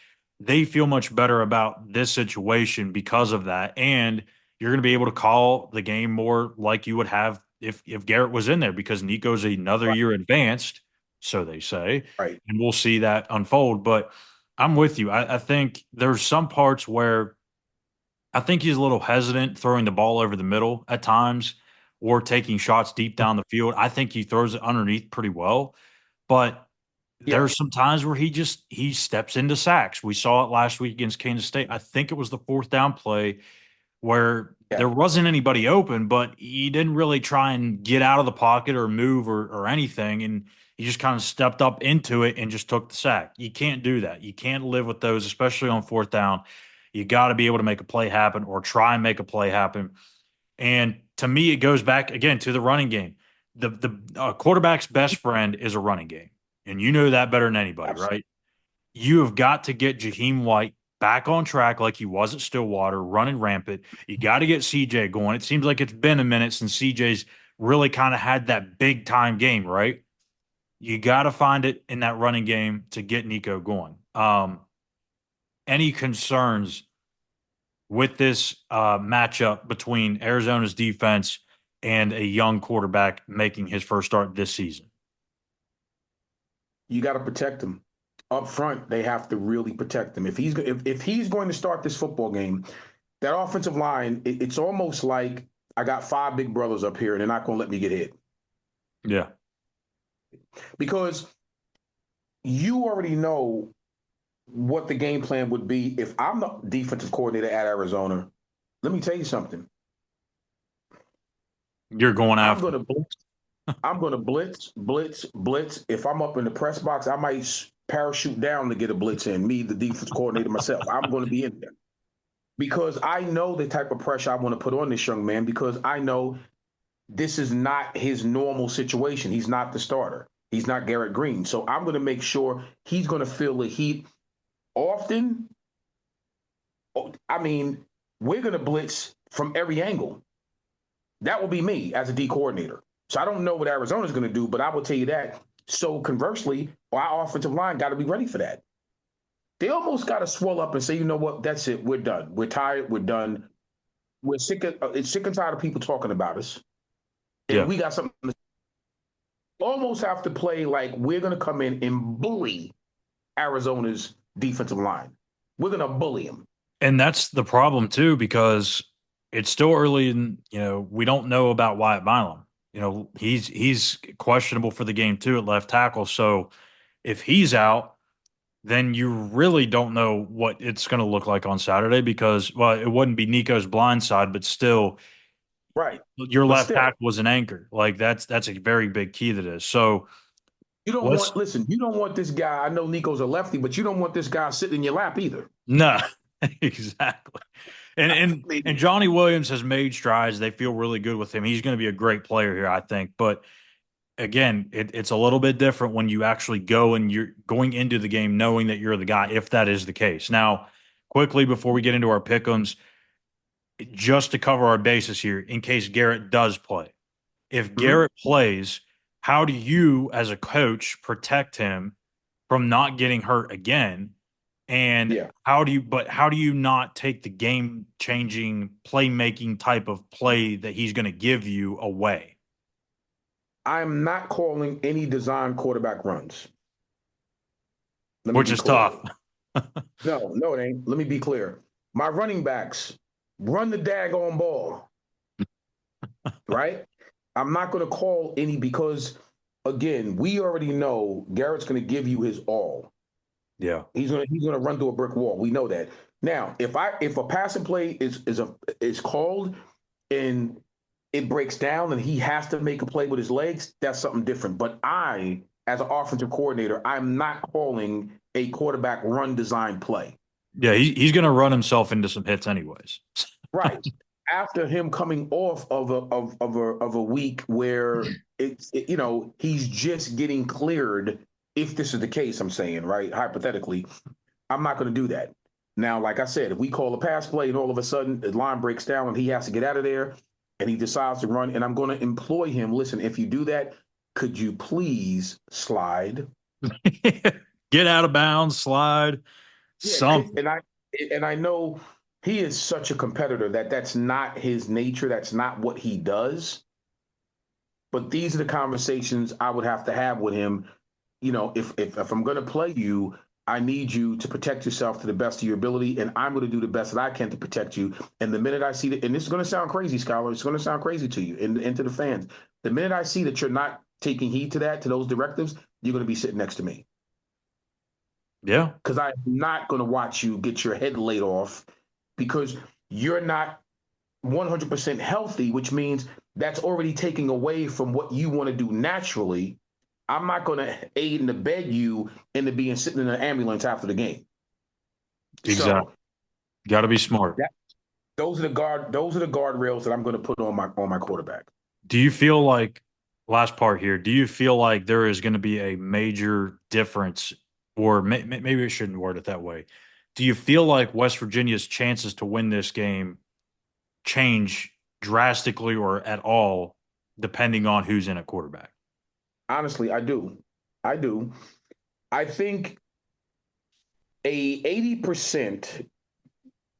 they feel much better about this situation because of that. And you're going to be able to call the game more like you would have if Garrett was in there because Nico's another year advanced, so they say. Right. And we'll see that unfold. But I'm with you. I think there's some parts where I think he's a little hesitant throwing the ball over the middle at times or taking shots deep down the field. I think he throws it underneath pretty well, but there's some times where he steps into sacks. We saw it last week against Kansas State. I think it was the 4th down play where there wasn't anybody open, but he didn't really try and get out of the pocket or move or anything, and he just kind of stepped up into it and just took the sack. You can't do that. You can't live with those, especially on 4th down. You got to be able to make a play happen or try and make a play happen. And to me, it goes back again to the running game. The quarterback's best friend is a running game, and you know that better than anybody, right? You have got to get Jaheim White back on track like he was at Stillwater, running rampant. You got to get CJ going. It seems like it's been a minute since CJ's really kind of had that big time game, right? You got to find it in that running game to get Nico going. Any concerns with this matchup between Arizona's defense and a young quarterback making his first start this season? You got to protect him. Up front, they have to really protect him. If he's going to start this football game, that offensive line, it's almost like I got 5 big brothers up here and they're not going to let me get hit. Yeah. Because you already know what the game plan would be. If I'm the defensive coordinator at Arizona, let me tell you something. You're going after. I'm going to blitz. If I'm up in the press box, I might parachute down to get a blitz in, me, the defense coordinator myself. I'm going to be in there because I know the type of pressure I want to put on this young man because I know this is not his normal situation. He's not the starter. He's not Garrett Green. So I'm going to make sure he's going to feel the heat often. I mean, we're going to blitz from every angle. That will be me as a D coordinator. So I don't know what Arizona's going to do, but I will tell you that. So conversely, our offensive line got to be ready for that. They almost got to swell up and say, you know what, that's it. We're done. We're tired. We're done. We're sick and tired of people talking about us. And we got something to almost have to play like we're going to come in and bully Arizona's defensive line. We're going to bully them. And that's the problem too, because it's still early and we don't know about Wyatt Milam. He's questionable for the game too at left tackle. So if he's out, then you really don't know what it's going to look like on Saturday because, well, it wouldn't be Nico's blind side, but still, Right. your But left still, tackle was an anchor. Like that's a very big key to this. So you don't let's you don't want this guy. I know Nico's a lefty, but you don't want this guy sitting in your lap either. no, exactly. And and Maybe. and Johnny Williams has made strides. They feel really good with him. He's going to be a great player here, I think. But again, it's a little bit different when you actually go and you're going into the game knowing that you're the guy, if that is the case. Now, quickly before we get into our pick'ems, just to cover our bases here, in case Garrett does play. If Garrett plays, how do you, as a coach, protect him from not getting hurt again? And how do you not take the game changing playmaking type of play that he's going to give you away? I'm not calling any design quarterback runs. Which is tough. No, it ain't. Let me be clear. My running backs run the daggone ball. Right? I'm not going to call any because, again, we already know Garrett's going to give you his all. Yeah. He's gonna run through a brick wall. We know that. Now, if a passing play is called and it breaks down and he has to make a play with his legs, that's something different. But I, as an offensive coordinator, I'm not calling a quarterback run design play. Yeah, he's going to run himself into some hits anyways. Right. After him coming off of a week where he's just getting cleared. If this is the case, I'm saying, right, hypothetically, I'm not going to do that. Now, like I said, if we call a pass play and all of a sudden the line breaks down and he has to get out of there and he decides to run, and I'm going to employ him, listen, if you do that, could you please slide? Get out of bounds, slide, something. And I know he is such a competitor that's not his nature. That's not what he does. But these are the conversations I would have to have with him. If I'm going to play you, I need you to protect yourself to the best of your ability, and I'm going to do the best that I can to protect you. And the minute I see that, and this is going to sound crazy, Schuyler, it's going to sound crazy to you and to the fans. The minute I see that you're not taking heed to those directives, you're going to be sitting next to me. Yeah. Because I'm not going to watch you get your head laid off because you're not 100% healthy, which means that's already taking away from what you want to do naturally. I'm not going to aid and abet you into being sitting in an ambulance after the game. Exactly. Got to be smart. Those are the guardrails that I'm going to put on my quarterback. Do you feel like, last part here, do you feel like there is going to be a major difference, or maybe I shouldn't word it that way. Do you feel like West Virginia's chances to win this game change drastically or at all depending on who's in at quarterback? Honestly, I do. I think a 80%,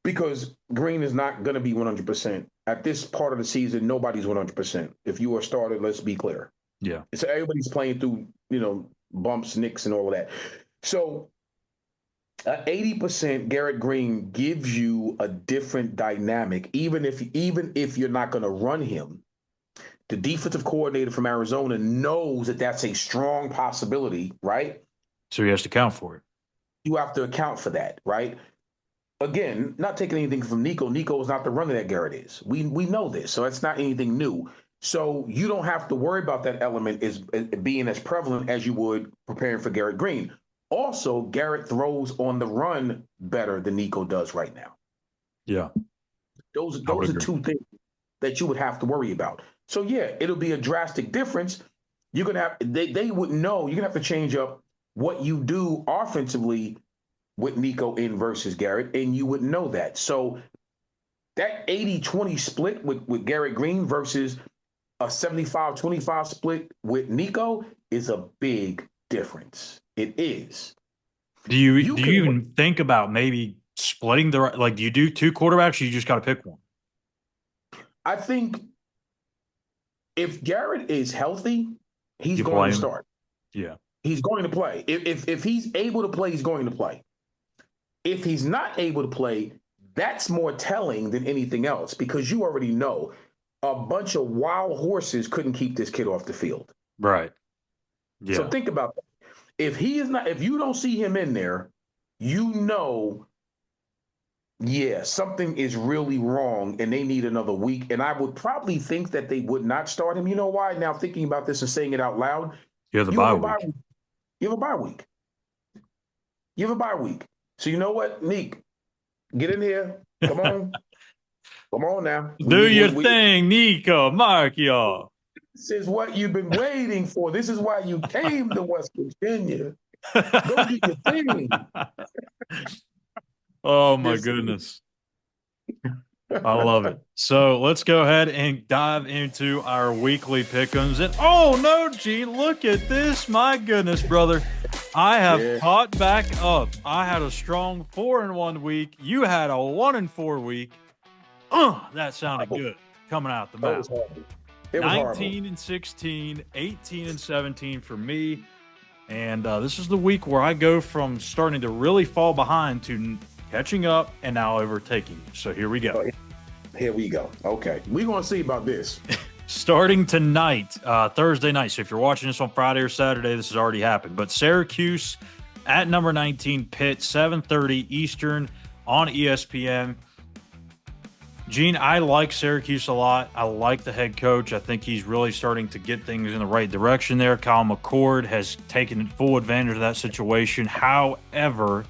because Green is not going to be 100%. At this part of the season, nobody's 100%. If you are started, let's be clear. Yeah. So everybody's playing through, bumps, nicks, and all of that. So 80% Garrett Green gives you a different dynamic, even if you're not going to run him. The defensive coordinator from Arizona knows that that's a strong possibility, right? So he has to account for it. You have to account for that, right? Again, not taking anything from Nico. Nico is not the runner that Garrett is. We know this, so it's not anything new. So you don't have to worry about that element as being as prevalent as you would preparing for Garrett Green. Also, Garrett throws on the run better than Nico does right now. Yeah. Those are two things that you would have to worry about. So yeah, it'll be a drastic difference. You're gonna have they wouldn't know. You're gonna have to change up what you do offensively with Nico in versus Garrett, and you wouldn't know that. So that 80-20 split with Garrett Green versus a 75-25 split with Nico is a big difference. It is. Do you even think about maybe splitting do you do two quarterbacks or you just got to pick one? I think if Garrett is healthy, He's You going play to him? start. Yeah. He's going to play. If he's able to play, he's going to play. If he's not able to play, that's more telling than anything else because you already know a bunch of wild horses couldn't keep this kid off the field. Right. Yeah. So think about that. If you don't see him in there, you know, yeah, something is really wrong and they need another week. And I would probably think that they would not start him. You know why? Now thinking about this and saying it out loud, You have the you bye have a week. bye week. You have a bye week. You have a bye week. So you know what, Neek? Get in here. Come on. Come on now. Do your thing, Nico, Markio. This is what you've been waiting for. This is why you came to West Virginia. Go do your thing. Oh, my goodness. I love it. So let's go ahead and dive into our weekly pick'ems. And oh no, Gene, look at this. My goodness, brother. I have caught back up. I had a strong 4-1 week. You had a 1-4 week. That sounded good coming out the mouth. It was 19-16, 18-17 for me. And this is the week where I go from starting to really fall behind to catching up and now overtaking you. So here we go. Here we go. Okay. We're going to see about this. Starting tonight, Thursday night. So if you're watching this on Friday or Saturday, this has already happened. But Syracuse at number 19, Pitt, 7:30 Eastern on ESPN. Gene, I like Syracuse a lot. I like the head coach. I think he's really starting to get things in the right direction there. Kyle McCord has taken full advantage of that situation. However,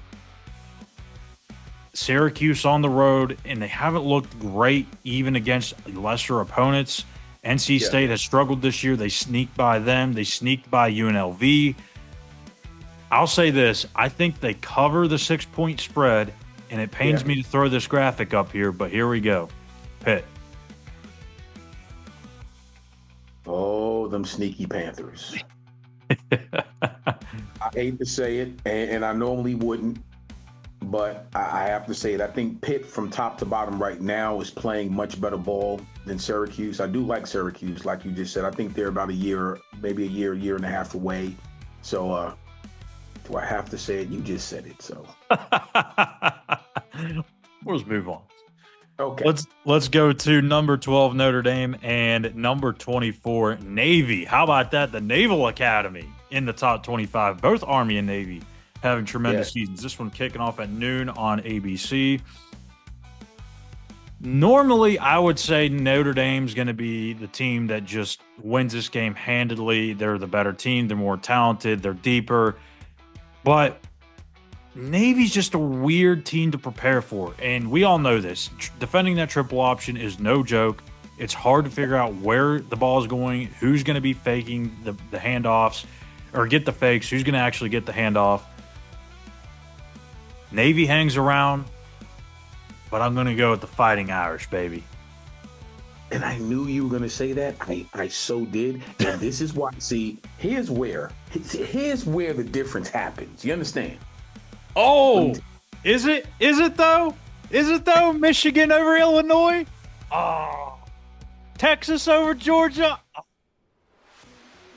Syracuse on the road, and they haven't looked great even against lesser opponents. NC State has struggled this year. They sneaked by them. They sneaked by UNLV. I'll say this. I think they cover the 6-point spread, and it pains me to throw this graphic up here, but here we go. Pitt. Oh, them sneaky Panthers. I hate to say it, and I normally wouldn't, but I have to say it. I think Pitt from top to bottom right now is playing much better ball than Syracuse. I do like Syracuse, like you just said. I think they're about a year, maybe a year and a half away. So do I have to say it? You just said it, so. Let's move on. Okay. Let's go to number 12 Notre Dame and number 24 Navy. How about that? The Naval Academy in the top 25. Both Army and Navy having tremendous seasons. This one kicking off at noon on ABC. Normally, I would say Notre Dame's going to be the team that just wins this game handedly. They're the better team. They're more talented. They're deeper. But Navy's just a weird team to prepare for, and we all know this. Defending that triple option is no joke. It's hard to figure out where the ball is going, who's going to be faking the handoffs, or get the fakes, who's going to actually get the handoff. Navy hangs around, but I'm going to go with the Fighting Irish, baby. And I knew you were going to say that. I so did. And this is why, see, here's where the difference happens. You understand? Oh, is it though? Is it though? Michigan over Illinois? Oh, Texas over Georgia?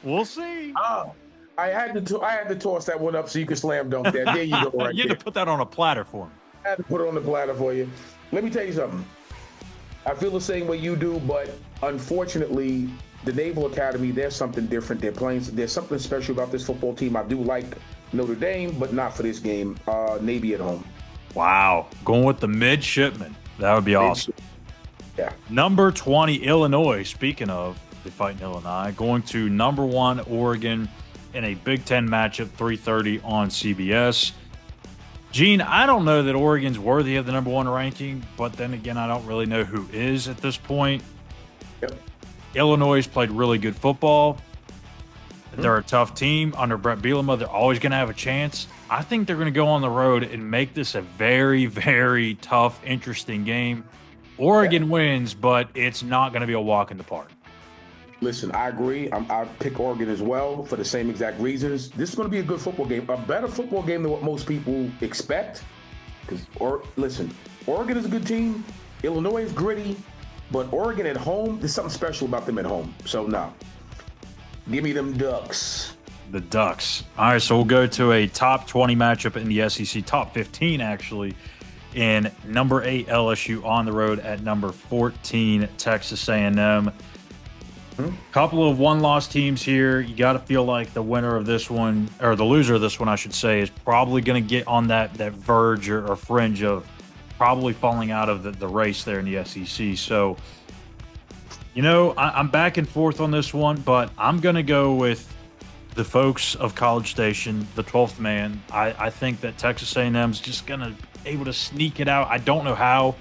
We'll see. Oh, I had to toss that one up so you could slam dunk that. There you go, right You had to put that on a platter for me. I had to put it on the platter for you. Let me tell you something. I feel the same way you do, but unfortunately, the Naval Academy, there's something different. There's something special about this football team. I do like Notre Dame, but not for this game. Navy at home. Wow. Going with the midshipmen. That would be awesome. Yeah. Number 20, Illinois. Speaking of the Fighting Illinois, going to number 1, Oregon in a Big Ten matchup, 3:30 on CBS. Gene, I don't know that Oregon's worthy of the number 1 ranking, but then again, I don't really know who is at this point. Yep. Illinois has played really good football. They're a tough team. Under Brett Bielema, they're always going to have a chance. I think they're going to go on the road and make this a very, very tough, interesting game. Oregon wins, but it's not going to be a walk in the park. Listen, I agree. I pick Oregon as well for the same exact reasons. This is going to be a good football game, a better football game than what most people expect. Listen, Oregon is a good team. Illinois is gritty, but Oregon at home, there's something special about them at home. So, no. Give me them Ducks. The Ducks. All right, so we'll go to a top 20 matchup in the SEC, top 15 actually, in number 8 LSU on the road at number 14 Texas A&M. Couple of one-loss teams here. You got to feel like the winner of this one, or the loser of this one, I should say, is probably going to get on that verge or fringe of probably falling out of the race there in the SEC. So, I'm back and forth on this one, but I'm going to go with the folks of College Station, the 12th man. I think that Texas A&M is just going to be able to sneak it out. I don't know how,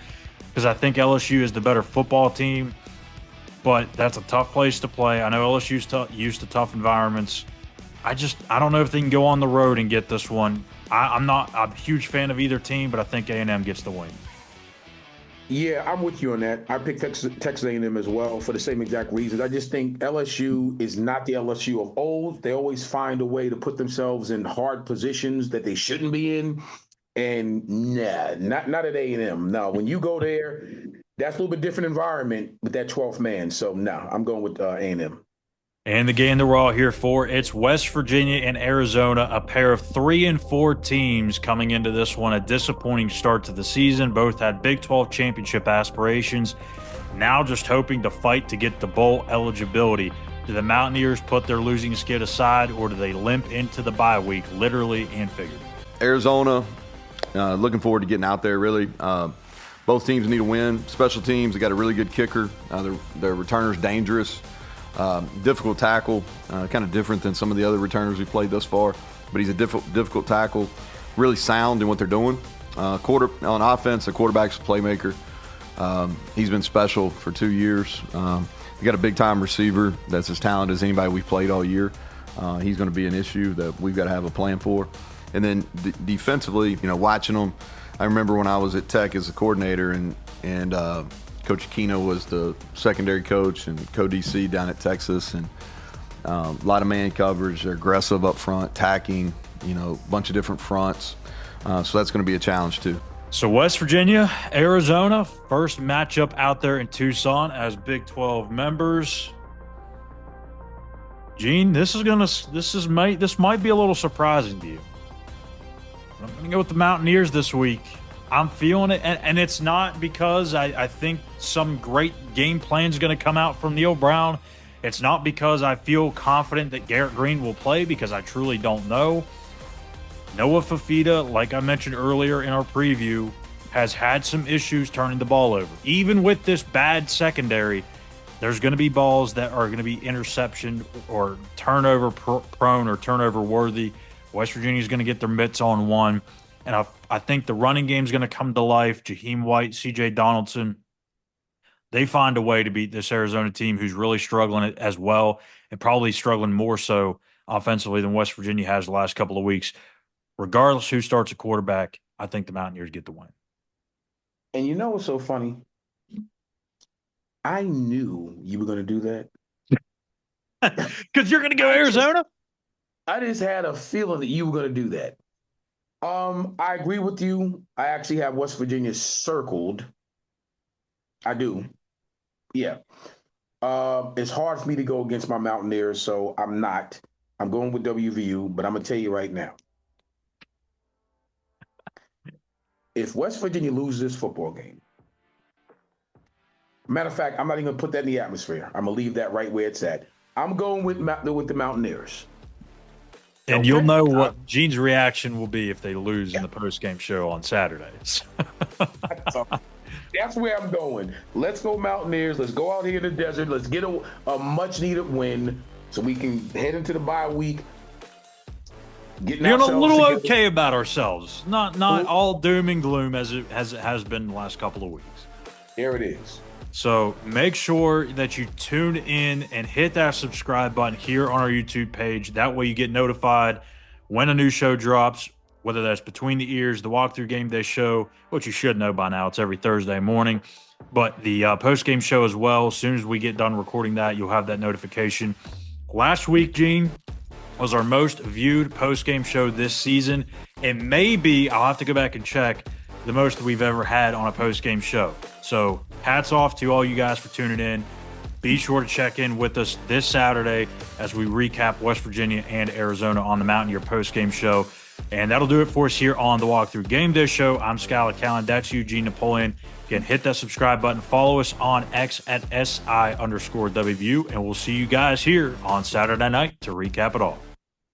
because I think LSU is the better football team, but that's a tough place to play. I know LSU's used to tough environments. I don't know if they can go on the road and get this one. I'm a huge fan of either team, but I think A&M gets the win. Yeah, I'm with you on that. I picked Texas A&M as well for the same exact reasons. I just think LSU is not the LSU of old. They always find a way to put themselves in hard positions that they shouldn't be in. And not at A&M. No, when you go there, that's a little bit different environment with that 12th man. So, I'm going with A&M. And the game that we're all here for, it's West Virginia and Arizona, a pair of 3-4 teams coming into this one. A disappointing start to the season. Both had Big 12 championship aspirations. Now just hoping to fight to get the bowl eligibility. Do the Mountaineers put their losing skid aside, or do they limp into the bye week, literally and figuratively? Arizona, looking forward to getting out there, really. Both teams need a win. Special teams, they got a really good kicker. Their returner's dangerous. Difficult tackle, kind of different than some of the other returners we played thus far, but he's a difficult tackle, really sound in what they're doing. On offense, the quarterback's a playmaker. He's been special for 2 years. They got a big-time receiver that's as talented as anybody we've played all year. He's going to be an issue that we've got to have a plan for. And then defensively, watching them, I remember when I was at Tech as a coordinator and Coach Aquino was the secondary coach and co-DC down at Texas, and a lot of man coverage. They're aggressive up front, attacking, a bunch of different fronts. So that's going to be a challenge too. So West Virginia, Arizona, first matchup out there in Tucson as Big 12 members. Gene, this might be a little surprising to you. I'm going to go with the Mountaineers this week. I'm feeling it, and it's not because I think some great game plan is going to come out from Neal Brown. It's not because I feel confident that Garrett Green will play, because I truly don't know. Noah Fafita, like I mentioned earlier in our preview, has had some issues turning the ball over. Even with this bad secondary, there's going to be balls that are going to be interception or turnover prone or turnover worthy. West Virginia is going to get their mitts on one. And I think the running game is going to come to life. Jaheim White, C.J. Donaldson, they find a way to beat this Arizona team who's really struggling as well, and probably struggling more so offensively than West Virginia has the last couple of weeks. Regardless who starts a quarterback, I think the Mountaineers get the win. And you know what's so funny? I knew you were going to do that. Because you're going to go Arizona? I just had a feeling that you were going to do that. I agree with you. I actually have West Virginia circled. I do. Yeah. It's hard for me to go against my Mountaineers, so I'm not. I'm going with WVU, but I'm going to tell you right now. If West Virginia loses this football game, matter of fact, I'm not even going to put that in the atmosphere. I'm going to leave that right where it's at. I'm going with the Mountaineers. And Okay. you'll know what Gene's reaction will be if they lose in the post-game show on Saturdays. So, that's where I'm going. Let's go Mountaineers. Let's go out here in the desert. Let's get a much-needed win so we can head into the bye week. Feeling a little okay about ourselves. Not all doom and gloom as it has been the last couple of weeks. There it is. So make sure that you tune in and hit that subscribe button here on our YouTube page. That way you get notified when a new show drops, whether that's Between the Ears, the Walkthrough Game Day show, which you should know by now. It's every Thursday morning. But the post-game show as well. As soon as we get done recording that, you'll have that notification. Last week, Gene, was our most viewed post-game show this season. And maybe, I'll have to go back and check, the most we've ever had on a post-game show. So hats off to all you guys for tuning in. Be sure to check in with us this Saturday as we recap West Virginia and Arizona on the Mountaineer postgame show. And that'll do it for us here on the Walkthrough Game Day Show. I'm Schuyler Callihan. That's Eugene Napoleon. Again, hit that subscribe button. Follow us on X at SI_WVU. And we'll see you guys here on Saturday night to recap it all.